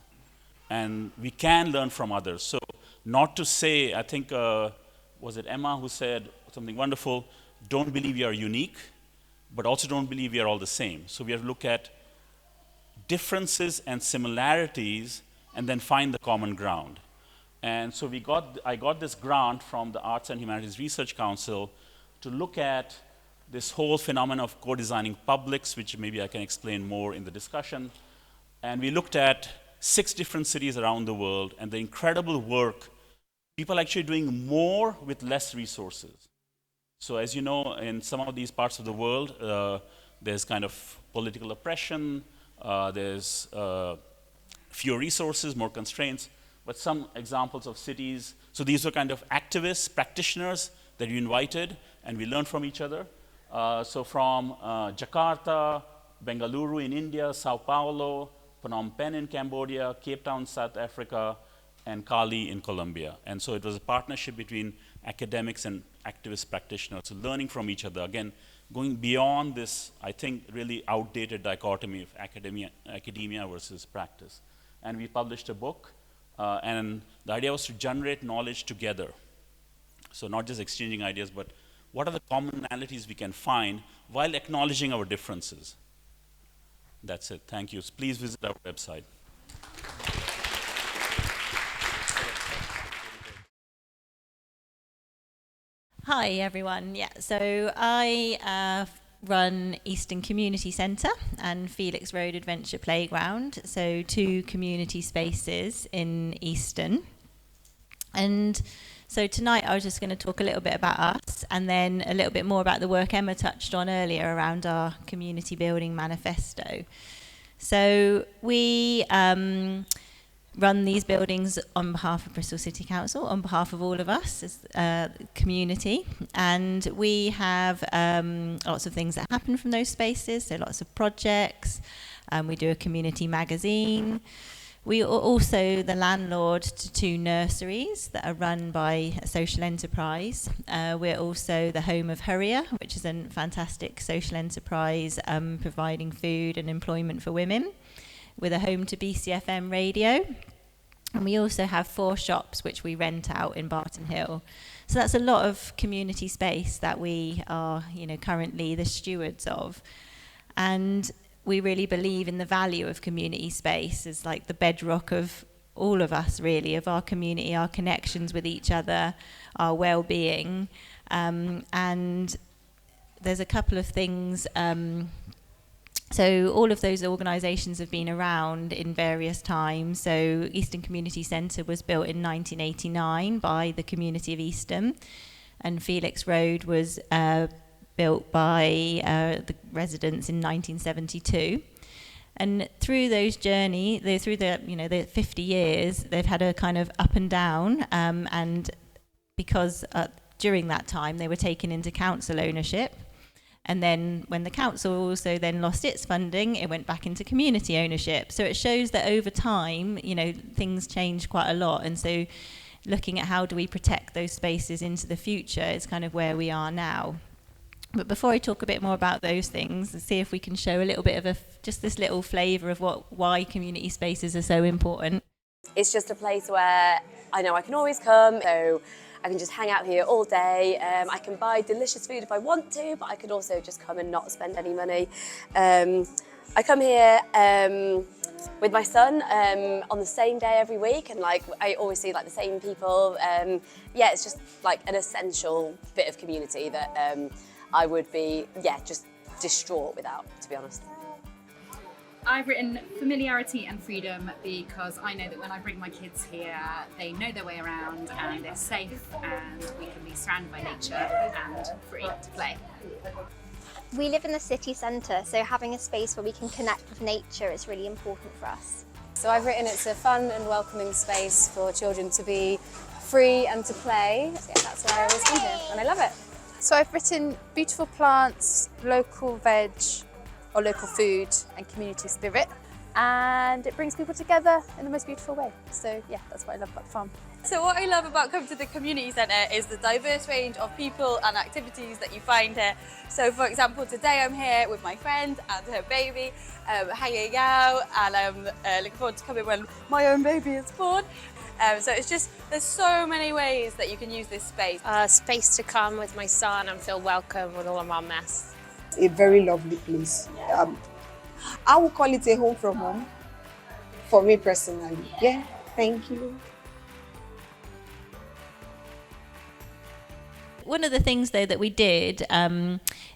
and we can learn from others. So not to say, I think, was it Emma who said something wonderful, don't believe you are unique, but also don't believe we are all the same. So we have to look at differences and similarities and then find the common ground. And so I got this grant from the Arts and Humanities Research Council to look at this whole phenomenon of co-designing publics, which maybe I can explain more in the discussion. And we looked at 6 different cities around the world and the incredible work, people actually doing more with less resources. So as you know, in some of these parts of the world, there's kind of political oppression, there's fewer resources, more constraints, but some examples of cities. So these were kind of activists, practitioners that we invited, and we learned from each other. So from Jakarta, Bengaluru in India, Sao Paulo, Phnom Penh in Cambodia, Cape Town, South Africa, and Cali in Colombia. And so it was a partnership between academics and activist practitioners, so learning from each other. Again, going beyond this, I think, really outdated dichotomy of academia versus practice. And we published a book, and the idea was to generate knowledge together. So not just exchanging ideas, but what are the commonalities we can find while acknowledging our differences? That's it. Thank you. Please visit our website. Hi everyone. Yeah, so I run Easton Community Centre and Felix Road Adventure Playground, so 2 community spaces in Easton. And so tonight I was just going to talk a little bit about us and then a little bit more about the work Emma touched on earlier around our community building manifesto. So we run these buildings on behalf of Bristol City Council, on behalf of all of us as a community, and we have lots of things that happen from those spaces, so lots of projects. We do a community magazine. We are also the landlord to 2 nurseries that are run by a social enterprise. We're also the home of Hurrier, which is a fantastic social enterprise providing food and employment for women. With a home to BCFM radio, and we also have 4 shops which we rent out in Barton Hill. So that's a lot of community space that we are, currently the stewards of. And we really believe in the value of community space as like the bedrock of all of us, really, of our community, our connections with each other, our well-being. And there's a couple of things. So all of those organisations have been around in various times. So Easton Community Centre was built in 1989 by the community of Easton, and Felix Road was built by the residents in 1972. And through those journey, through the 50 years, they've had a kind of up and down, and because during that time they were taken into council ownership. And then when the council also then lost its funding, it went back into community ownership. So it shows that over time, things change quite a lot. And so looking at how do we protect those spaces into the future is kind of where we are now. But before I talk a bit more about those things, let's see if we can show a little bit of just this little flavour of why community spaces are so important. It's just a place where I know I can always come, so I can just hang out here all day. I can buy delicious food if I want to, but I could also just come and not spend any money. I come here with my son on the same day every week, and I always see the same people. It's just an essential bit of community that I would be just distraught without, to be honest. I've written familiarity and freedom because I know that when I bring my kids here, they know their way around and they're safe and we can be surrounded by nature and free to play. We live in the city centre, so having a space where we can connect with nature is really important for us. So I've written it's a fun and welcoming space for children to be free and to play. So that's why I always come here and I love it. So I've written beautiful plants, local veg, or local food and community spirit, and it brings people together in the most beautiful way. So that's what I love about the farm. So what I love about coming to the community centre is the diverse range of people and activities that you find here. So for example, today I'm here with my friend and her baby, hanging out, and I'm looking forward to coming when my own baby is born. So it's just, there's so many ways that you can use this space. Space to come with my son and feel welcome with all of our mess. A very lovely place. I would call it a home from home for me personally. Yeah, thank you. One of the things, though, that we did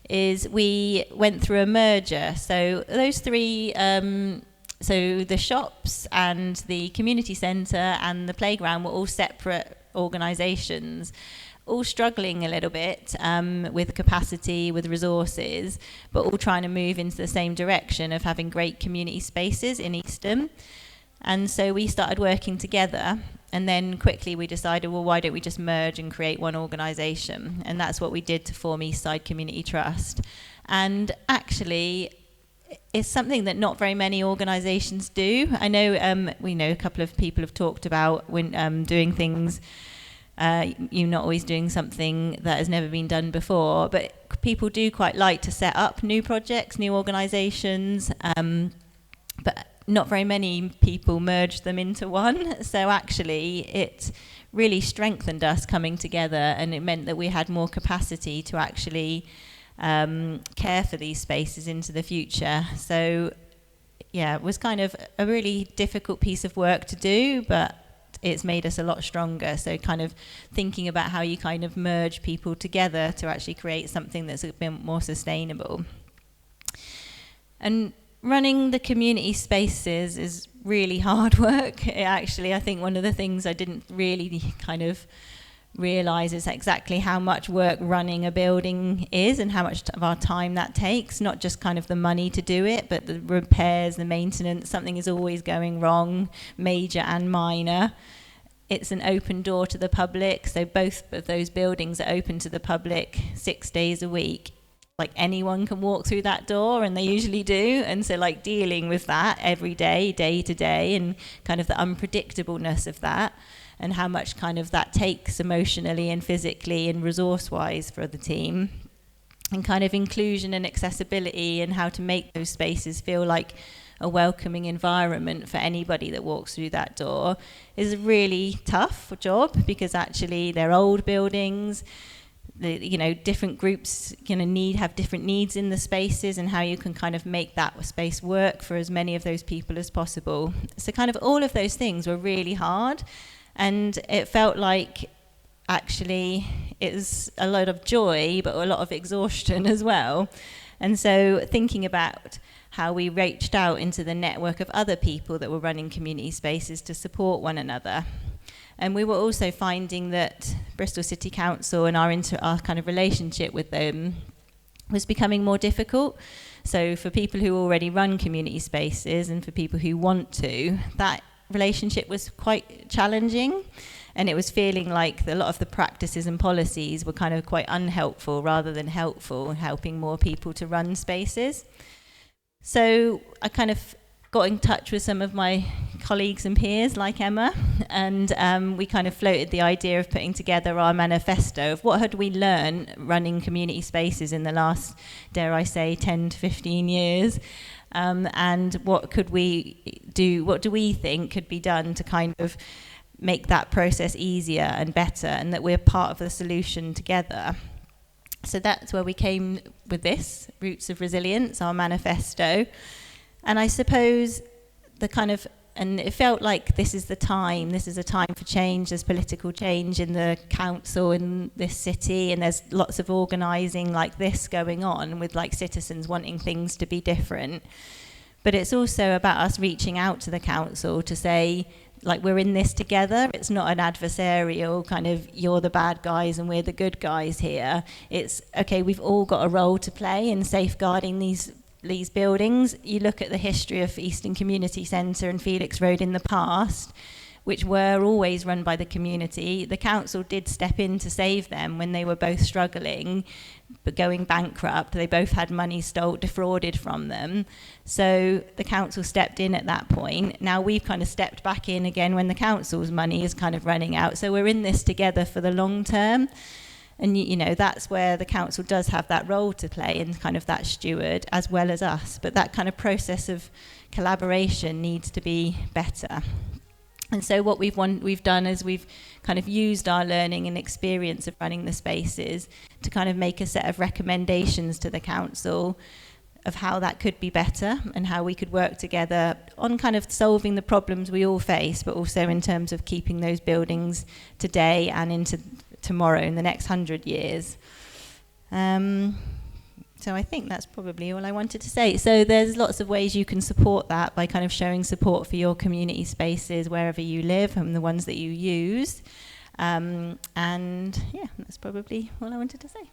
is we went through a merger. So those three, so the shops and the community centre and the playground were all separate organisations, all struggling a little bit with capacity, with resources, but all trying to move into the same direction of having great community spaces in Eastham. And so we started working together, and then quickly we decided, well, why don't we just merge and create one organisation? And that's what we did to form Eastside Community Trust. And actually, it's something that not very many organisations do. I know we know a couple of people have talked about when doing things, you're not always doing something that has never been done before, but people do quite like to set up new projects, new organisations, but not very many people merge them into one. So actually it really strengthened us coming together, and it meant that we had more capacity to actually care for these spaces into the future. So yeah, it was kind of a really difficult piece of work to do, but it's made us a lot stronger. So kind of thinking about how you kind of merge people together to actually create something that's a bit more sustainable. And running the community spaces is really hard work. Actually, I think one of the things I didn't really kind of realise is exactly how much work running a building is and how much of our time that takes. Not just kind of the money to do it, but the repairs, the maintenance. Something is always going wrong, major and minor. It's an open door to the public, so both of those buildings are open to the public 6 days a week. Like anyone can walk through that door, and they usually do. And so like dealing with that every day, day to day, and kind of the unpredictableness of that, and how much kind of that takes emotionally and physically and resource-wise for the team, and kind of inclusion and accessibility, and how to make those spaces feel like a welcoming environment for anybody that walks through that door is a really tough job, because actually they're old buildings. Different groups have different needs in the spaces, and how you can kind of make that space work for as many of those people as possible. So kind of all of those things were really hard, and it felt like actually it was a lot of joy, but a lot of exhaustion as well. And so thinking about how we reached out into the network of other people that were running community spaces to support one another. And we were also finding that Bristol City Council and our kind of relationship with them was becoming more difficult. So for people who already run community spaces and for people who want to, that relationship was quite challenging. And it was feeling like a lot of the practices and policies were kind of quite unhelpful rather than helpful, helping more people to run spaces. So I kind of got in touch with some of my colleagues and peers like Emma, and we kind of floated the idea of putting together our manifesto of what had we learned running community spaces in the last, dare I say, 10 to 15 years, and what could we do, what do we think could be done to kind of make that process easier and better, and that we're part of the solution together. So that's where we came with this, Roots of Resilience, our manifesto. And I suppose and it felt like this is a time for change. There's political change in the council in this city, and there's lots of organising like this going on with like citizens wanting things to be different. But it's also about us reaching out to the council to say, like, we're in this together. It's not an adversarial kind of, you're the bad guys and we're the good guys here. It's, okay, we've all got a role to play in safeguarding these buildings. You look at the history of Eastham Community Centre and Felix Road in the past, which were always run by the community. The council did step in to save them when they were both struggling, but going bankrupt. They both had money defrauded from them. So the council stepped in at that point. Now we've kind of stepped back in again when the council's money is kind of running out. So we're in this together for the long term. And, that's where the council does have that role to play in kind of that steward as well as us. But that kind of process of collaboration needs to be better. And so what we've done is we've kind of used our learning and experience of running the spaces to kind of make a set of recommendations to the council of how that could be better and how we could work together on kind of solving the problems we all face, but also in terms of keeping those buildings today and into tomorrow in the next 100 years. So I think that's probably all I wanted to say. So there's lots of ways you can support that by kind of showing support for your community spaces wherever you live and the ones that you use. And yeah, that's probably all I wanted to say.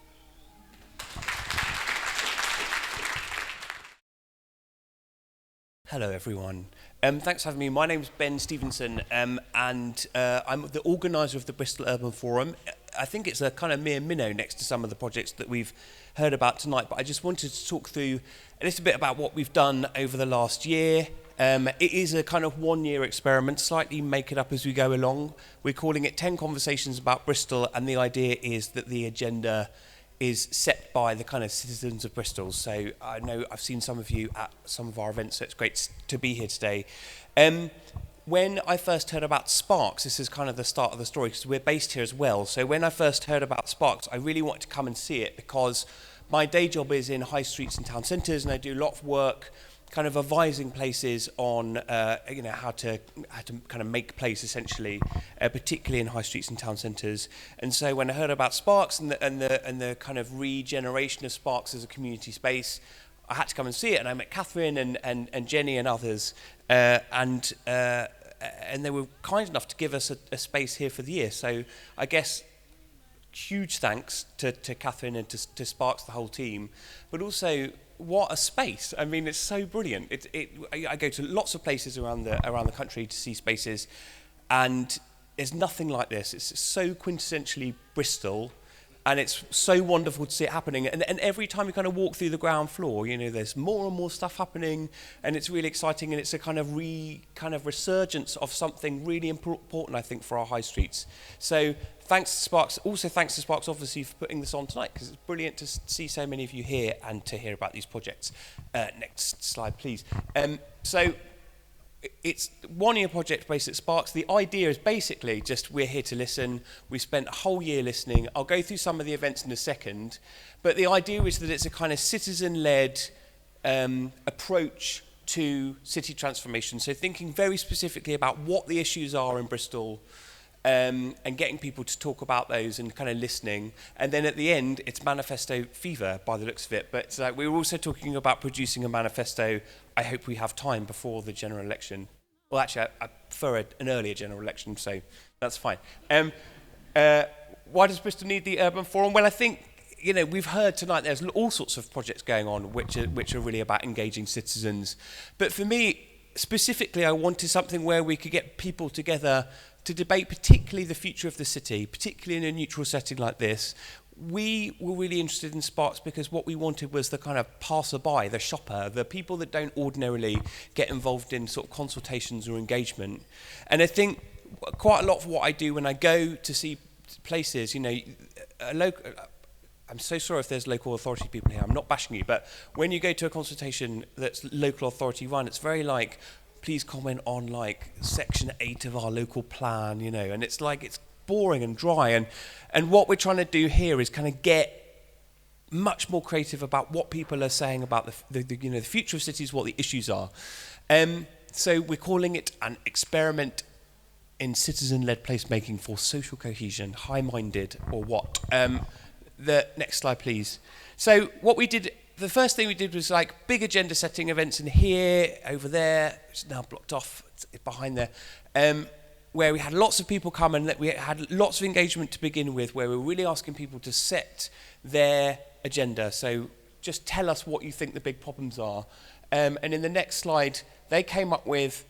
Hello everyone. Thanks for having me. My name's Ben Stevenson and I'm the organiser of the Bristol Urban Forum. I think it's a kind of mere minnow next to some of the projects that we've heard about tonight, but I just wanted to talk through a little bit about what we've done over the last year. It is a kind of one-year experiment, slightly make it up as we go along. We're calling it 10 Conversations About Bristol, and the idea is that the agenda is set by the kind of citizens of Bristol. So I know I've seen some of you at some of our events, so it's great to be here today. When I first heard about Sparks, this is kind of the start of the story because we're based here as well. So when I first heard about Sparks, I really wanted to come and see it because my day job is in high streets and town centres, and I do a lot of work kind of advising places on how to kind of make place essentially, particularly in high streets and town centres. And so when I heard about Sparks and the kind of regeneration of Sparks as a community space, I had to come and see it, and I met Catherine and Jenny and others, and they were kind enough to give us a space here for the year. So I guess huge thanks to Catherine and to Sparks, the whole team, but also what a space. I mean, it's so brilliant. I go to lots of places around the country to see spaces, and there's nothing like this. It's so quintessentially Bristol. And it's so wonderful to see it happening. And every time you kind of walk through the ground floor, you know, there's more and more stuff happening, and it's really exciting, and it's a kind of resurgence of something really important, I think, for our high streets. So thanks to Sparks. Also thanks to Sparks, obviously, for putting this on tonight, because it's brilliant to see so many of you here and to hear about these projects. Next slide, please. So it's a one-year project based at Sparks. The idea is basically just we're here to listen. We spent a whole year listening. I'll go through some of the events in a second. But the idea is that it's a kind of citizen-led approach to city transformation. So thinking very specifically about what the issues are in Bristol, and getting people to talk about those and kind of listening. And then at the end, it's manifesto fever by the looks of it. But we were also talking about producing a manifesto. I hope we have time before the general election. Well, actually, I prefer an earlier general election, so that's fine. Why does Bristol need the Urban Forum? Well, I think, you know, we've heard tonight there's all sorts of projects going on which are really about engaging citizens. But for me, specifically, I wanted something where we could get people together to debate particularly the future of the city, particularly in a neutral setting like this. We were really interested in Sparks because what we wanted was the kind of passerby, the shopper, the people that don't ordinarily get involved in sort of consultations or engagement. And I think quite a lot of what I do when I go to see places, you know, I'm so sorry if there's local authority people here, I'm not bashing you, but when you go to a consultation that's local authority run, it's very like, please comment on like section 8 of our local plan, you know, and it's like it's boring and dry, and what we're trying to do here is kind of get much more creative about what people are saying about the future of cities, what the issues are. So we're calling it an experiment in citizen-led placemaking for social cohesion, high-minded or what? The next slide, please. So what we did. The first thing we did was like big agenda setting events in here, over there, it's now blocked off behind there, where we had lots of people come and we had lots of engagement to begin with, where we were really asking people to set their agenda. So just tell us what you think the big problems are. And in the next slide, they came up with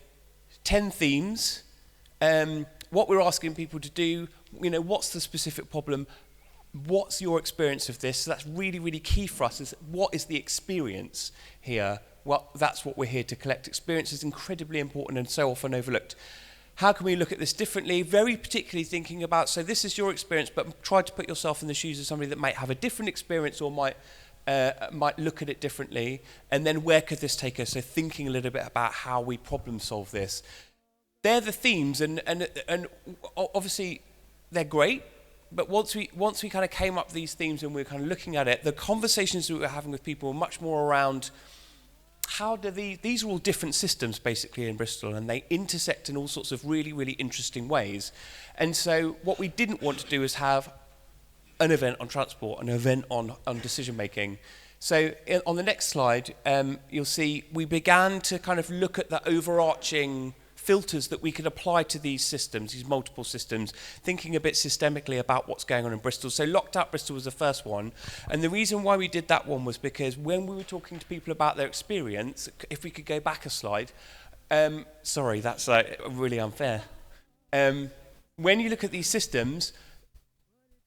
10 themes. What we're asking people to do, you know, what's the specific problem? What's your experience of this? So that's really, really key for us, is what is the experience here? Well, that's what we're here to collect. Experience is incredibly important and so often overlooked. How can we look at this differently? Very particularly thinking about, so this is your experience, but try to put yourself in the shoes of somebody that might have a different experience or might look at it differently. And then where could this take us? So thinking a little bit about how we problem solve this. They're the themes, and obviously they're great. But once we kind of came up with these themes and we were kind of looking at it, the conversations that we were having with people were much more around how do these are all different systems basically in Bristol, and they intersect in all sorts of really, really interesting ways. And so what we didn't want to do is have an event on transport, an event on decision making. So on the next slide, you'll see we began to kind of look at the overarching filters that we could apply to these systems, these multiple systems, thinking a bit systemically about what's going on in Bristol. So Locked Out Bristol was the first one. And the reason why we did that one was because when we were talking to people about their experience, if we could go back a slide, sorry, that's really unfair. When you look at these systems,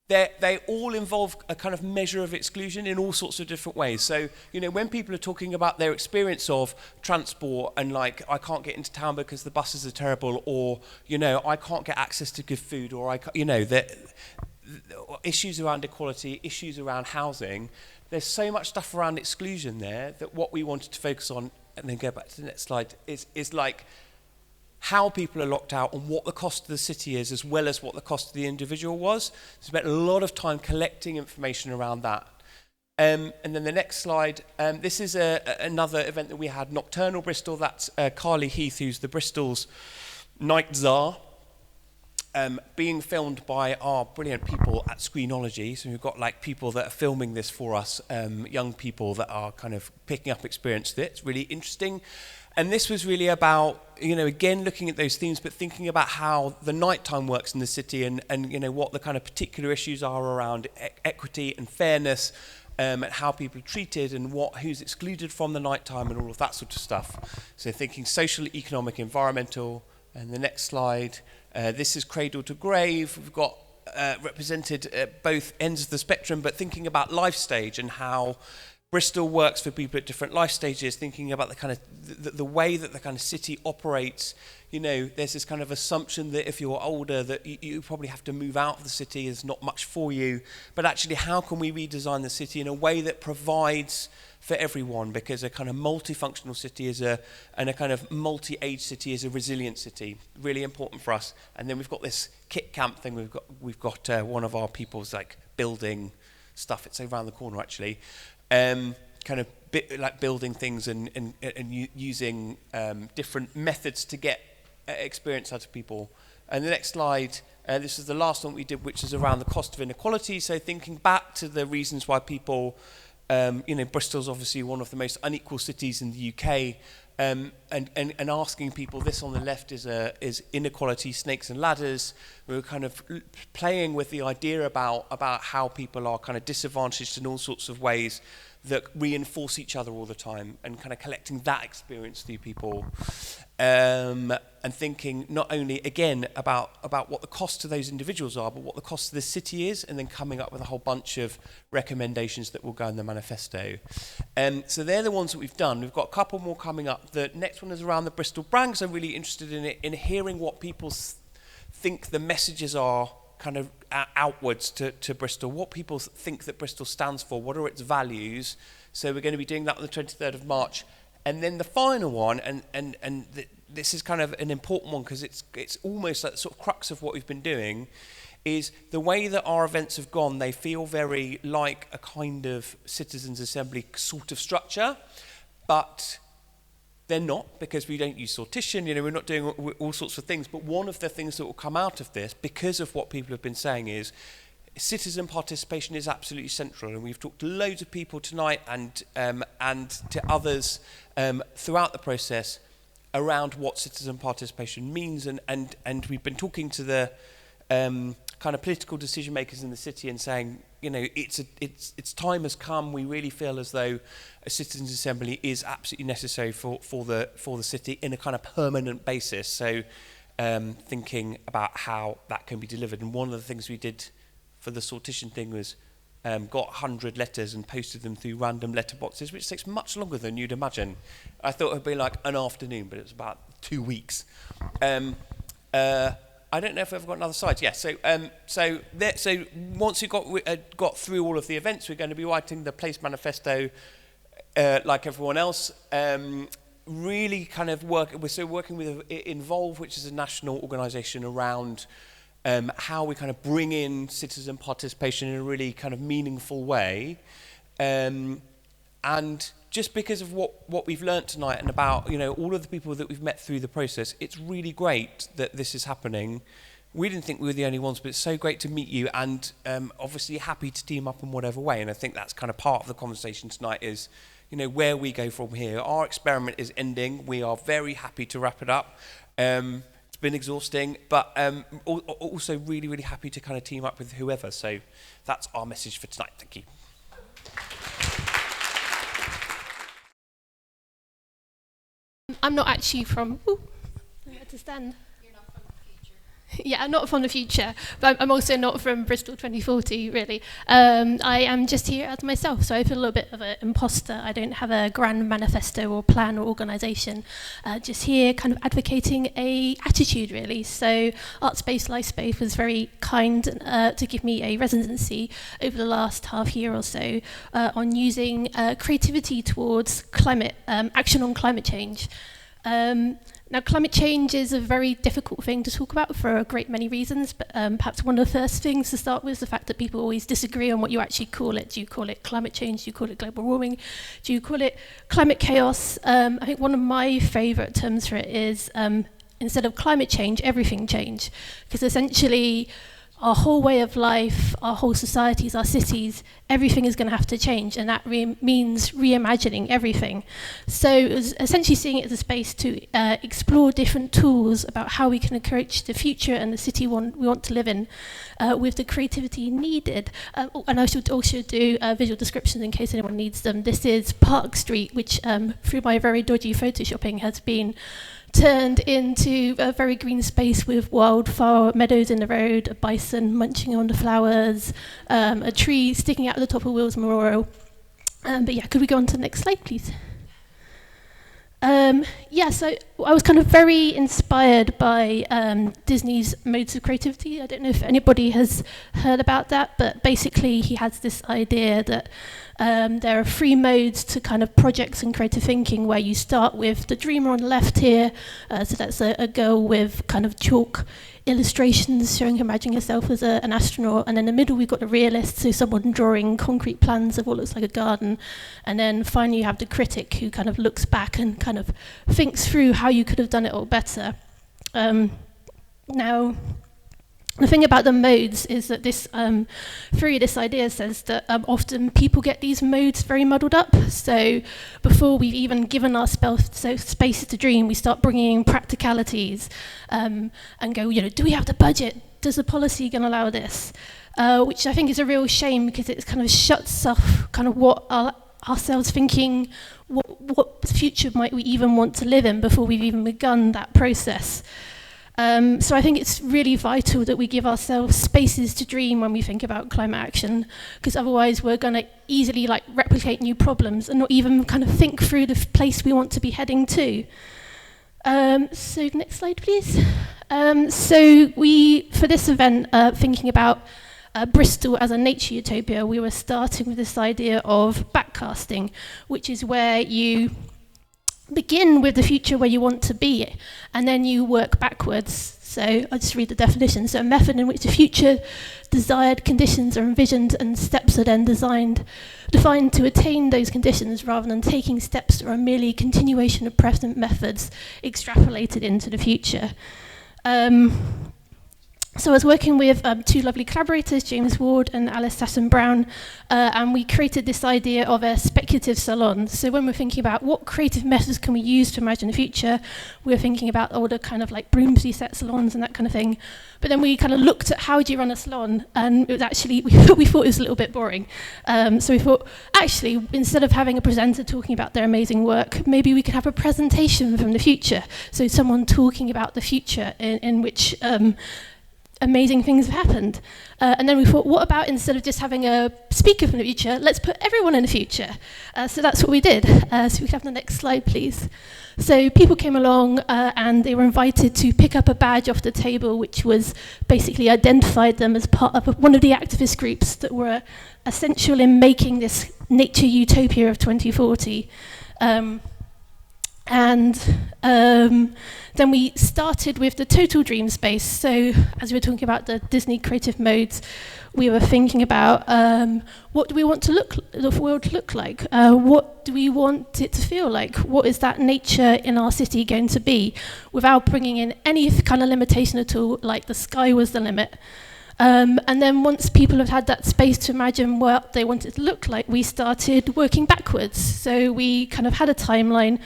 they all involve a kind of measure of exclusion in all sorts of different ways. So, you know, when people are talking about their experience of transport and like, I can't get into town because the buses are terrible, or, you know, I can't get access to good food, or issues around equality, issues around housing, there's so much stuff around exclusion there that what we wanted to focus on, and then go back to the next slide, is like, how people are locked out and what the cost of the city is, as well as what the cost of the individual was. So spent a lot of time collecting information around that. And then the next slide, this is another event that we had, Nocturnal Bristol. That's Carly Heath, who's the Bristol's night czar, being filmed by our brilliant people at Screenology. So we've got like people that are filming this for us, young people that are kind of picking up experience with it. It's really interesting. And this was really about, you know, again, looking at those themes, but thinking about how the nighttime works in the city and you know, what the kind of particular issues are around equity and fairness, and how people are treated and who's excluded from the nighttime and all of that sort of stuff. So thinking social, economic, environmental. And the next slide, this is Cradle to Grave. We've got represented both ends of the spectrum, but thinking about life stage and how Bristol works for people at different life stages, thinking about the kind of the way that the kind of city operates. You know, there's this kind of assumption that if you're older that you probably have to move out of the city, there's not much for you. But actually, how can we redesign the city in a way that provides for everyone? Because a kind of multifunctional city and a kind of multi-age city is a resilient city. Really important for us. And then we've got this kit camp thing. We've got one of our people's like building stuff. It's around the corner actually. Kind of like building things and using different methods to get experience out of people. And the next slide, this is the last one we did, which is around the cost of inequality. So thinking back to the reasons why people, you know, Bristol's obviously one of the most unequal cities in the UK, and asking people, this on the left is inequality, snakes and ladders. We were kind of playing with the idea about how people are kind of disadvantaged in all sorts of ways that reinforce each other all the time, and kind of collecting that experience through people, and thinking not only again about what the cost to those individuals are, but what the cost of the city is, and then coming up with a whole bunch of recommendations that will go in the manifesto. So they're the ones that we've done. We've got a couple more coming up. The next one is around the Bristol brand, because I'm really interested in it, in hearing what people think the messages are kind of outwards to Bristol, what people think that Bristol stands for, what are its values. So we're going to be doing that on the 23rd of March. And then the final one, this is kind of an important one because it's almost like the sort of crux of what we've been doing, is the way that our events have gone, they feel very like a kind of citizens' assembly sort of structure, but they're not, because we don't use sortition, you know, we're not doing all sorts of things. But one of the things that will come out of this, because of what people have been saying, is citizen participation is absolutely central. And we've talked to loads of people tonight and to others throughout the process around what citizen participation means. And we've been talking to the kind of political decision makers in the city and saying, you know, its time has come. We really feel as though a citizens' assembly is absolutely necessary for the city in a kind of permanent basis. So thinking about how that can be delivered. And one of the things we did for the sortition thing was got 100 letters and posted them through random letterboxes, which takes much longer than you'd imagine. I thought it would be like an afternoon, but it was about 2 weeks. I don't know if I've got another slide. Yeah. So once we've got through all of the events, we're going to be writing the place manifesto, like everyone else. Really kind of working with Involve, which is a national organisation around how we kind of bring in citizen participation in a really kind of meaningful way, and just because of what we've learnt tonight and about, you know, all of the people that we've met through the process, it's really great that this is happening. we didn't think we were the only ones, but it's so great to meet you, and obviously happy to team up in whatever way. And I think that's kind of part of the conversation tonight is, where we go from here. Our experiment is ending. We are very happy to wrap it up. It's been exhausting, but also really, really happy to kind of team up with whoever. So that's our message for tonight. Thank you. I'm not actually from... I had to stand. Yeah, I'm not from the future, but I'm also not from Bristol 2040, really. I am just here as myself, so I feel a little bit of an imposter. I don't have a grand manifesto or plan or organisation. Just here kind of advocating a attitude, really. So Art Space Life Space was very kind to give me a residency over the last half year or so on using creativity towards climate, action on climate change. Now, climate change is a very difficult thing to talk about for a great many reasons, but perhaps one of the first things to start with is the fact that people always disagree on what you actually call it. Do you call it climate change? Do you call it global warming? Do you call it climate chaos? I think one of my favourite terms for it is instead of climate change, everything change, because essentially our whole way of life, our whole societies, our cities, everything is going to have to change, and that means reimagining everything. So it was essentially seeing it as a space to explore different tools about how we can approach the future and the city we want to live in with the creativity needed. And I should also do visual descriptions in case anyone needs them. This is Park Street, which through my very dodgy photoshopping has been turned into a very green space with wildflower meadows in the road, a bison munching on the flowers, a tree sticking out of the top of Will's Memorial. But yeah, could we go on to the next slide, please? Yeah, so I was kind of very inspired by Disney's modes of creativity. I don't know if anybody has heard about that, but basically he has this idea that there are 3 modes to kind of projects and creative thinking, where you start with the dreamer on the left here. So that's a girl with kind of chalk illustrations showing her imagining herself as an astronaut. And in the middle, we've got the realist, so someone drawing concrete plans of what looks like a garden. And then finally, you have the critic who kind of looks back and kind of thinks through how you could have done it all better. Now, the thing about the modes is that this idea says that often people get these modes very muddled up. So before we've even given ourselves space to dream, we start bringing in practicalities and go, do we have the budget? Does the policy going to allow this? Which I think is a real shame, because it kind of shuts off kind of what ourselves thinking, what future might we even want to live in before we've even begun that process. So I think it's really vital that we give ourselves spaces to dream when we think about climate action, because otherwise we're going to easily replicate new problems and not even kind of think through the place we want to be heading to. So next slide, please. So we, for this event, thinking about Bristol as a nature utopia, we were starting with this idea of backcasting, which is where you begin with the future where you want to be, and then you work backwards. So I'll just read the definition. So a method in which the future desired conditions are envisioned and steps are then defined to attain those conditions, rather than taking steps that are merely continuation of present methods extrapolated into the future. So I was working with 2 lovely collaborators, James Ward and Alice Sasson-Brown, and we created this idea of a speculative salon. So when we're thinking about what creative methods can we use to imagine the future, we're thinking about all the kind of Bloomsbury set salons and that kind of thing. But then we kind of looked at how do you run a salon, and it was actually, we thought it was a little bit boring. So we thought, actually, instead of having a presenter talking about their amazing work, maybe we could have a presentation from the future. So someone talking about the future in which amazing things have happened. And then we thought, what about instead of just having a speaker from the future, let's put everyone in the future. So that's what we did. So we can have the next slide, please. So people came along and they were invited to pick up a badge off the table, which was basically identified them as part of one of the activist groups that were essential in making this nature utopia of 2040. And then we started with the total dream space. So as we were talking about the Disney creative modes, we were thinking about what do we want the world to look like? What do we want it to feel like? What is that nature in our city going to be? Without bringing in any kind of limitation at all, like the sky was the limit. And then once people have had that space to imagine what they want it to look like, we started working backwards. So we kind of had a timeline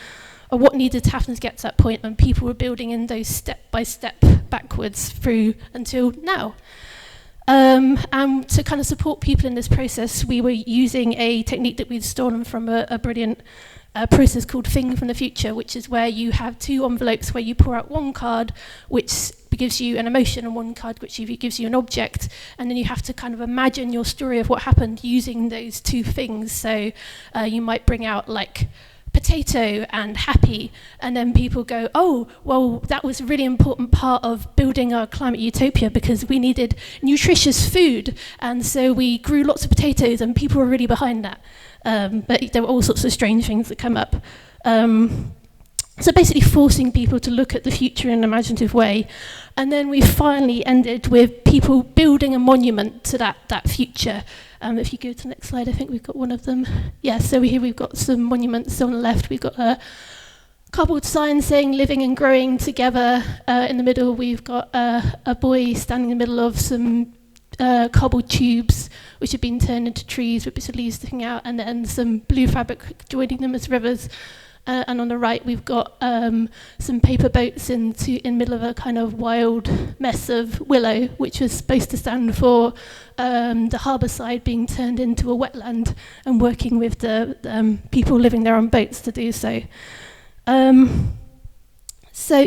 of what needed to happen to get to that point, and people were building in those step-by-step backwards through until now. And to kind of support people in this process, we were using a technique that we'd stolen from a brilliant process called Thing from the Future, which is where you have two envelopes where you pour out one card, which gives you an emotion, and one card which gives you an object, and then you have to kind of imagine your story of what happened using those two things. So you might bring out like potato and happy, and then people go, oh, well, that was a really important part of building our climate utopia because we needed nutritious food, and so we grew lots of potatoes and people were really behind that. But there were all sorts of strange things that come up. So basically forcing people to look at the future in an imaginative way. And then we finally ended with people building a monument to that future. If you go to the next slide, I think we've got one of them. Yeah, so here we've got some monuments on the left. We've got a cardboard sign saying living and growing together. In the middle, we've got a boy standing in the middle of some cardboard tubes which have been turned into trees with bits of leaves sticking out, and then some blue fabric joining them as rivers. And on the right, we've got some paper boats in the middle of a kind of wild mess of willow, which was supposed to stand for the harbour side being turned into a wetland, and working with the people living there on boats to do so. So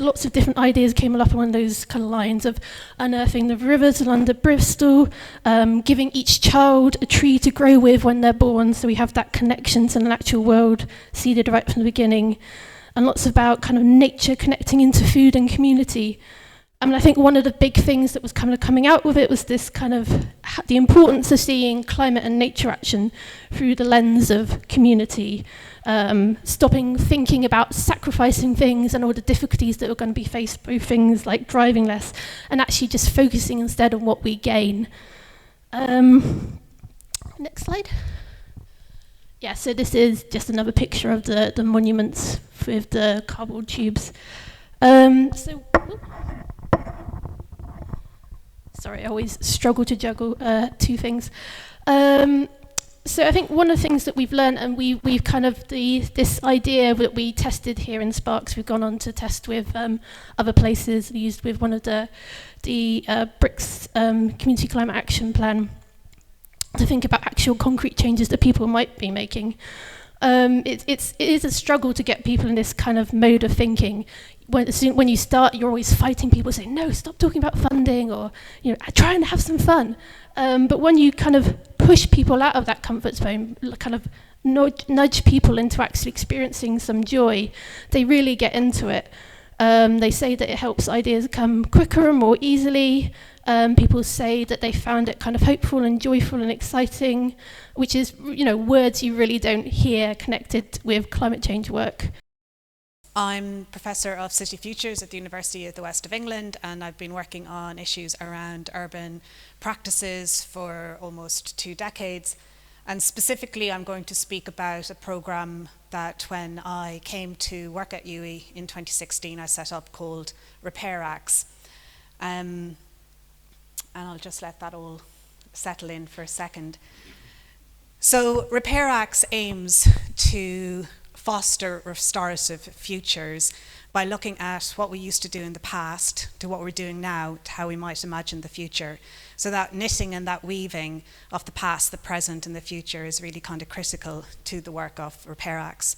lots of different ideas came up along those kind of lines of unearthing the rivers under Bristol, giving each child a tree to grow with when they're born, so we have that connection to the natural world seeded right from the beginning, and lots about kind of nature connecting into food and community. I mean, I think one of the big things that was kind of coming out with it was this kind of the importance of seeing climate and nature action through the lens of community, stopping thinking about sacrificing things and all the difficulties that were going to be faced through things like driving less, and actually just focusing instead on what we gain. Next slide. Yeah, so this is just another picture of the monuments with the cardboard tubes. Sorry, I always struggle to juggle two things. So I think one of the things that we've learned, and we've kind of this idea that we tested here in Sparks, we've gone on to test with other places, used with one of the BRICS Community Climate Action Plan to think about actual concrete changes that people might be making. It is a struggle to get people in this kind of mode of thinking. When you start, you're always fighting people, saying, no, stop talking about funding, or try and have some fun. But when you kind of push people out of that comfort zone, kind of nudge people into actually experiencing some joy, they really get into it. They say that it helps ideas come quicker and more easily. People say that they found it kind of hopeful and joyful and exciting, which is, words you really don't hear connected with climate change work. I'm Professor of City Futures at the University of the West of England, and I've been working on issues around urban practices for almost 2 decades. And specifically, I'm going to speak about a programme that when I came to work at UWE in 2016, I set up called RepairAx. And I'll just let that all settle in for a second. So RepairAx aims to foster restorative futures by looking at what we used to do in the past to what we're doing now to how we might imagine the future. So that knitting and that weaving of the past, the present and the future is really kind of critical to the work of RepairAx.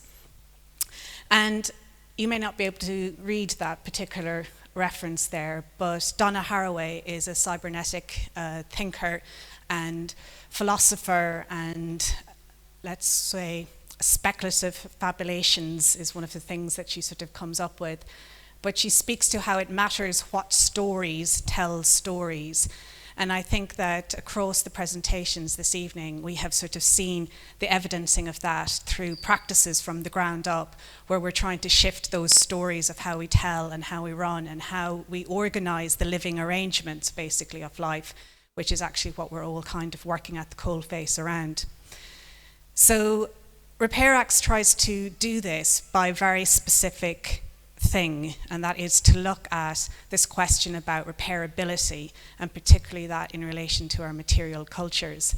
And you may not be able to read that particular reference there, but Donna Haraway is a cybernetic thinker and philosopher, and let's say speculative fabulations is one of the things that she sort of comes up with. But she speaks to how it matters what stories tell stories. And I think that across the presentations this evening, we have sort of seen the evidencing of that through practices from the ground up, where we're trying to shift those stories of how we tell and how we run and how we organize the living arrangements, basically, of life, which is actually what we're all kind of working at the coalface around. So RepairAx tries to do this by very specific thing, and that is to look at this question about repairability, and particularly that in relation to our material cultures.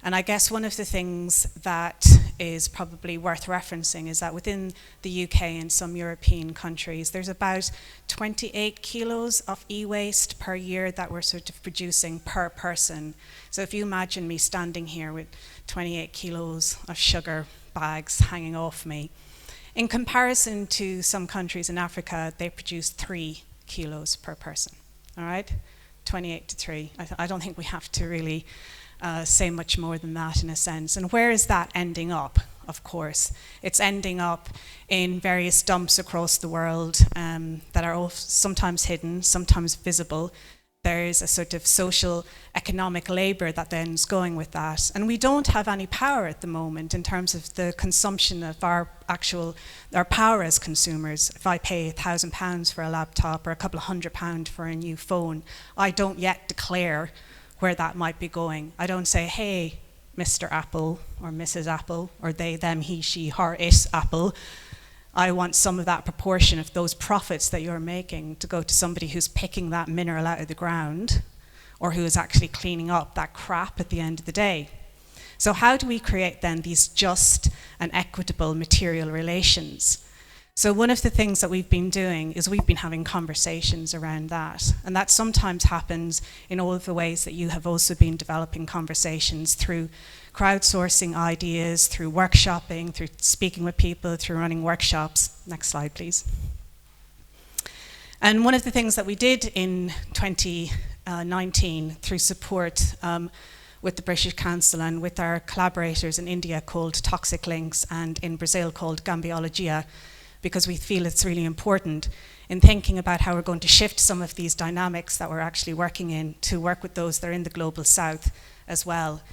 And I guess one of the things that is probably worth referencing is that within the UK and some European countries, there's about 28 kilos of e-waste per year that we're sort of producing per person. So if you imagine me standing here with 28 kilos of sugar bags hanging off me, in comparison to some countries in Africa, they produce 3 kilos per person, all right? 28 to 3. I don't think we have to really say much more than that in a sense. And where is that ending up, of course? It's ending up in various dumps across the world that are all sometimes hidden, sometimes visible. There's a sort of social economic labor that then is going with that. And we don't have any power at the moment in terms of the consumption of our power as consumers. If I pay £1,000 for a laptop or a couple of £100 for a new phone, I don't yet declare where that might be going. I don't say, hey, Mr. Apple or Mrs. Apple, or they, them, he, she, her, it, Apple, I want some of that proportion of those profits that you're making to go to somebody who's picking that mineral out of the ground, or who is actually cleaning up that crap at the end of the day. So how do we create then these just and equitable material relations? So one of the things that we've been doing is we've been having conversations around that. And that sometimes happens in all of the ways that you have also been developing conversations through crowdsourcing ideas, through workshopping, through speaking with people, through running workshops. Next slide, please. And one of the things that we did in 2019 through support with the British Council and with our collaborators in India called Toxic Links and in Brazil called Gambiologia, because we feel it's really important in thinking about how we're going to shift some of these dynamics that we're actually working in to work with those that are in the global south as well.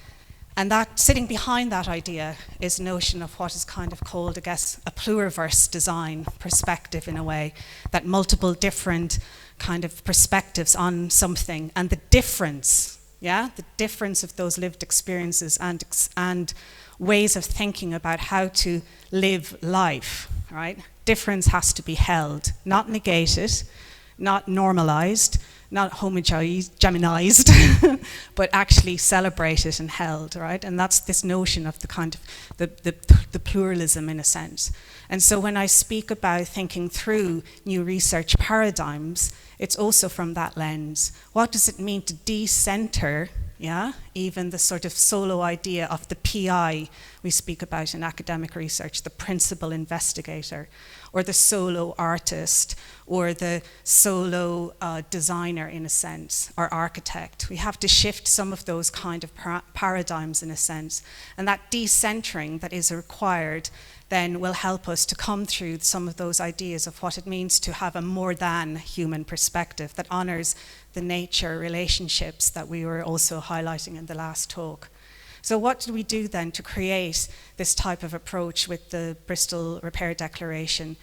And that sitting behind that idea is a notion of what is kind of called, I guess, a pluriverse design perspective in a way, that multiple different kind of perspectives on something, and the difference, the difference of those lived experiences and ways of thinking about how to live life, right? Difference has to be held, not negated, not normalized, not homogenized, but actually celebrated and held, right? And that's this notion of the kind of the pluralism in a sense. And so when I speak about thinking through new research paradigms, it's also from that lens. What does it mean to de-center, even the sort of solo idea of the PI we speak about in academic research, the principal investigator, or the solo artist, or the solo designer in a sense, or architect. We have to shift some of those kind of paradigms in a sense. And that decentering that is required then will help us to come through some of those ideas of what it means to have a more than human perspective that honors the nature relationships that we were also highlighting in the last talk. So what did we do then to create this type of approach with the Bristol Repair Declaration?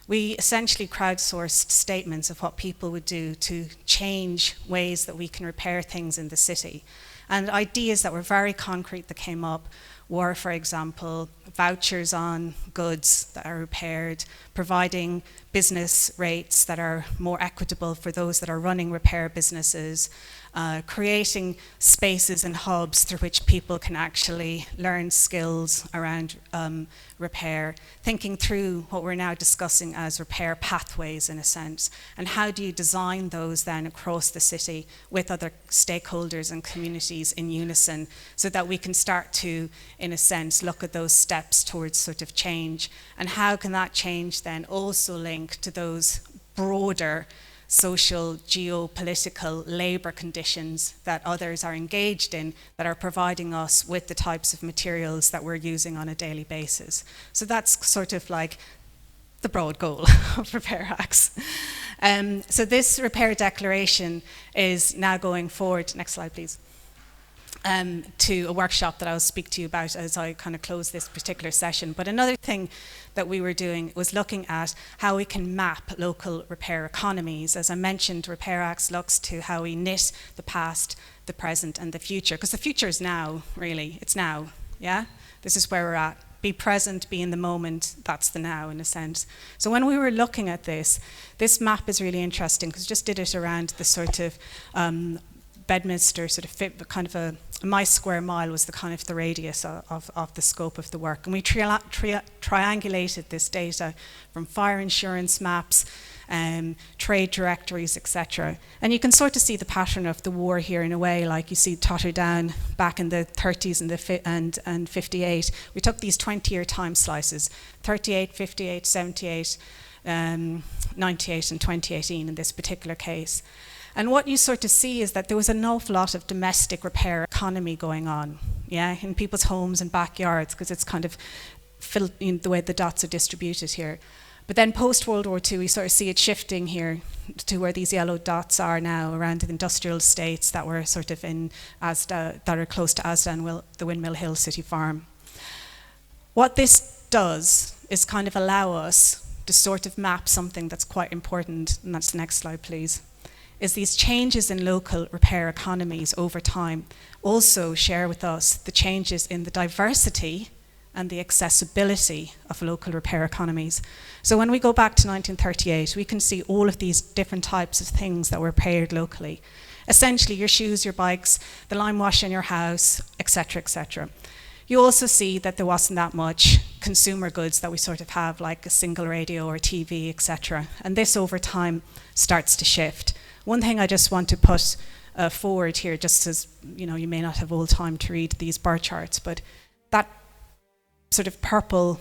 We essentially crowdsourced statements of what people would do to change ways that we can repair things in the city. And ideas that were very concrete that came up were, for example, vouchers on goods that are repaired, providing business rates that are more equitable for those that are running repair businesses, creating spaces and hubs through which people can actually learn skills around repair, thinking through what we're now discussing as repair pathways in a sense, and how do you design those then across the city with other stakeholders and communities in unison so that we can start to, in a sense, look at those steps towards sort of change, and how can that change then also link to those broader social, geopolitical, labour conditions that others are engaged in that are providing us with the types of materials that we're using on a daily basis. So that's sort of like the broad goal of Repair Hacks. So this repair declaration is now going forward, next slide please, to a workshop that I'll speak to you about as I kind of close this particular session. But another thing that we were doing was looking at how we can map local repair economies. As I mentioned, Repair Hacks looks to how we knit the past, the present and the future, because the future is now, really, it's now, yeah? This is where we're at. Be present, be in the moment, that's the now in a sense. So when we were looking at this map is really interesting because just did it around the sort of Bedminster sort of kind of a my square mile was the kind of the radius of the scope of the work. And we triangulated this data from fire insurance maps, trade directories, etc. And you can sort of see the pattern of the war here in a way, like you see Totterdown back in the 30s and 58. We took these 20-year time slices, 38, 58, 78, 98 and 2018 in this particular case. And what you sort of see is that there was an awful lot of domestic repair economy going on, yeah, in people's homes and backyards, because it's kind of the way the dots are distributed here. But then post-World War II, we sort of see it shifting here to where these yellow dots are now around the industrial estates that were sort of in Asda, that are close to Asda and the Windmill Hill City Farm. What this does is kind of allow us to sort of map something that's quite important, and that's the next slide, please, is these changes in local repair economies over time also share with us the changes in the diversity and the accessibility of local repair economies. So when we go back to 1938, we can see all of these different types of things that were repaired locally. Essentially, your shoes, your bikes, the lime wash in your house, etc., etc. You also see that there wasn't that much consumer goods that we sort of have, like a single radio or TV, etc. And this over time starts to shift. One thing I just want to put forward here, just as you know, you may not have all time to read these bar charts, but that sort of purple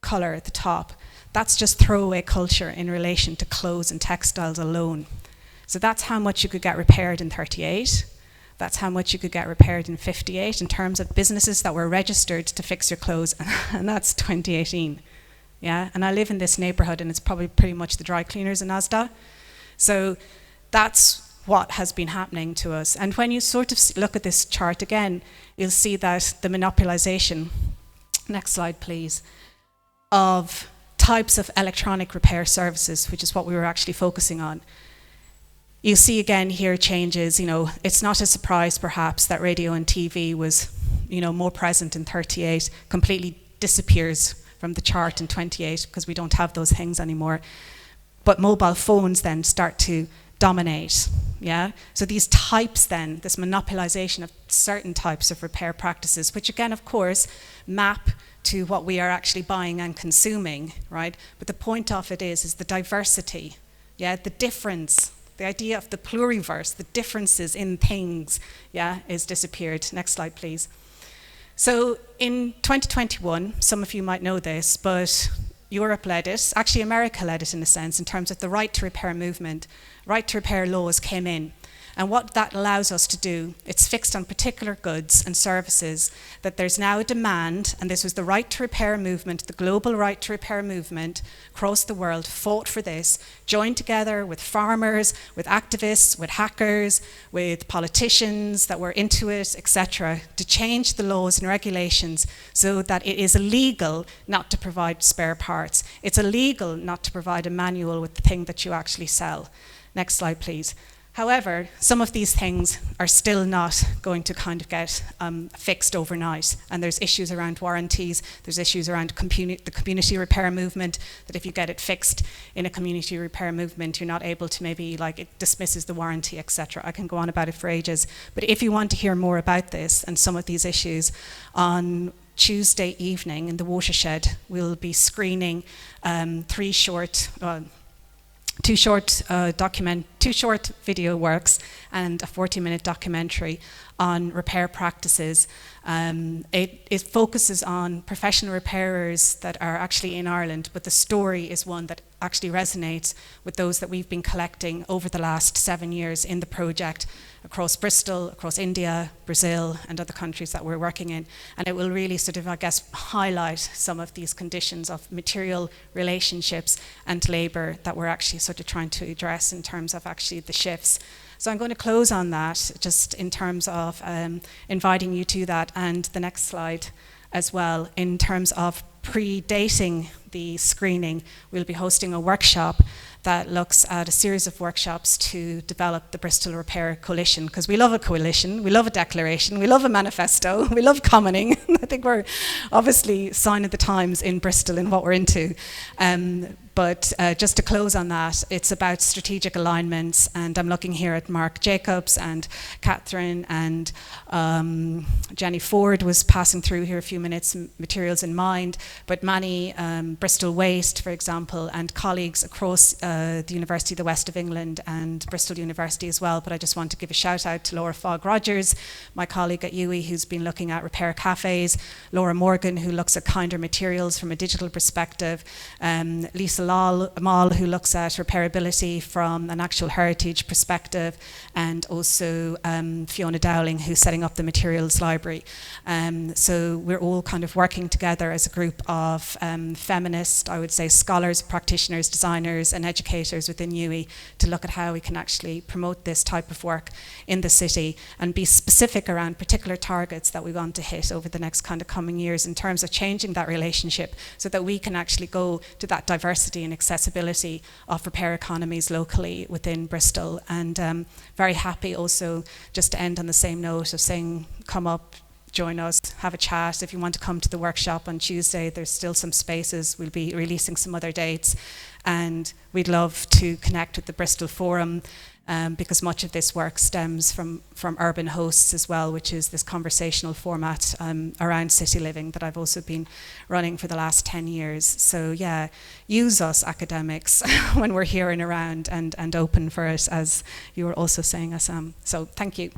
color at the top, that's just throwaway culture in relation to clothes and textiles alone. So that's how much you could get repaired in 38. That's how much you could get repaired in 58 in terms of businesses that were registered to fix your clothes, and that's 2018. Yeah, and I live in this neighborhood, and it's probably pretty much the dry cleaners in Asda. So that's what has been happening to us. And when you sort of look at this chart again, you'll see that the monopolization, next slide please, of types of electronic repair services, which is what we were actually focusing on. You see again here changes, you know, it's not a surprise perhaps that radio and TV was, you know, more present in 38, completely disappears from the chart in 28 because we don't have those things anymore. But mobile phones then start to dominate, yeah? So these types then, this monopolization of certain types of repair practices, which again, of course, map to what we are actually buying and consuming, right? But the point of it is the diversity, yeah? The difference, the idea of the pluriverse, the differences in things, yeah, is disappeared. Next slide, please. So in 2021, some of you might know this, but Europe led it, actually America led it in a sense, in terms of the right to repair movement. Right to repair laws came in. And what that allows us to do, it's fixed on particular goods and services, that there's now a demand, and this was the right to repair movement, the global right to repair movement across the world fought for this, joined together with farmers, with activists, with hackers, with politicians that were into it, etc., to change the laws and regulations so that it is illegal not to provide spare parts. It's illegal not to provide a manual with the thing that you actually sell. Next slide, please. However, some of these things are still not going to kind of get fixed overnight. And there's issues around warranties, there's issues around the community repair movement, that if you get it fixed in a community repair movement, you're not able to maybe, like, it dismisses the warranty, etc. I can go on about it for ages. But if you want to hear more about this and some of these issues, on Tuesday evening in the Watershed, we'll be screening two short video works and a 40-minute documentary on repair practices. It focuses on professional repairers that are actually in Ireland, but the story is one that actually resonates with those that we've been collecting over the last 7 years in the project across Bristol, across India, Brazil, and other countries that we're working in. And it will really sort of, I guess, highlight some of these conditions of material relationships and labour that we're actually sort of trying to address in terms of actually the shifts. So I'm going to close on that, just in terms of inviting you to that, and the next slide as well. In terms of predating the screening, we'll be hosting a workshop that looks at a series of workshops to develop the Bristol Repair Coalition, because we love a coalition, we love a declaration, we love a manifesto, we love commoning. I think we're obviously sign of the times in Bristol in what we're into. But just to close on that, it's about strategic alignments, and I'm looking here at Mark Jacobs and Catherine, and Jenny Ford was passing through here a few minutes, Materials in Mind, but many, Bristol Waste, for example, and colleagues across the University of the West of England and Bristol University as well. But I just want to give a shout out to Laura Fogg-Rogers, my colleague at UWE, who's been looking at repair cafes, Laura Morgan, who looks at kinder materials from a digital perspective, Lisa Amal, who looks at repairability from an actual heritage perspective, and also Fiona Dowling, who's setting up the materials library. So we're all kind of working together as a group of feminist, I would say, scholars, practitioners, designers, and educators within UWE to look at how we can actually promote this type of work in the city and be specific around particular targets that we want to hit over the next kind of coming years in terms of changing that relationship, so that we can actually go to that diversity and accessibility of repair economies locally within Bristol. And very happy also just to end on the same note of saying, come up, join us, have a chat. If you want to come to the workshop on Tuesday, there's still some spaces. We'll be releasing some other dates, and we'd love to connect with the Bristol Forum, because much of this work stems from Urban Hosts as well, which is this conversational format around city living that I've also been running for the last 10 years. So yeah, use us academics when we're here and around, and open for it, as you were also saying, Assam. So thank you.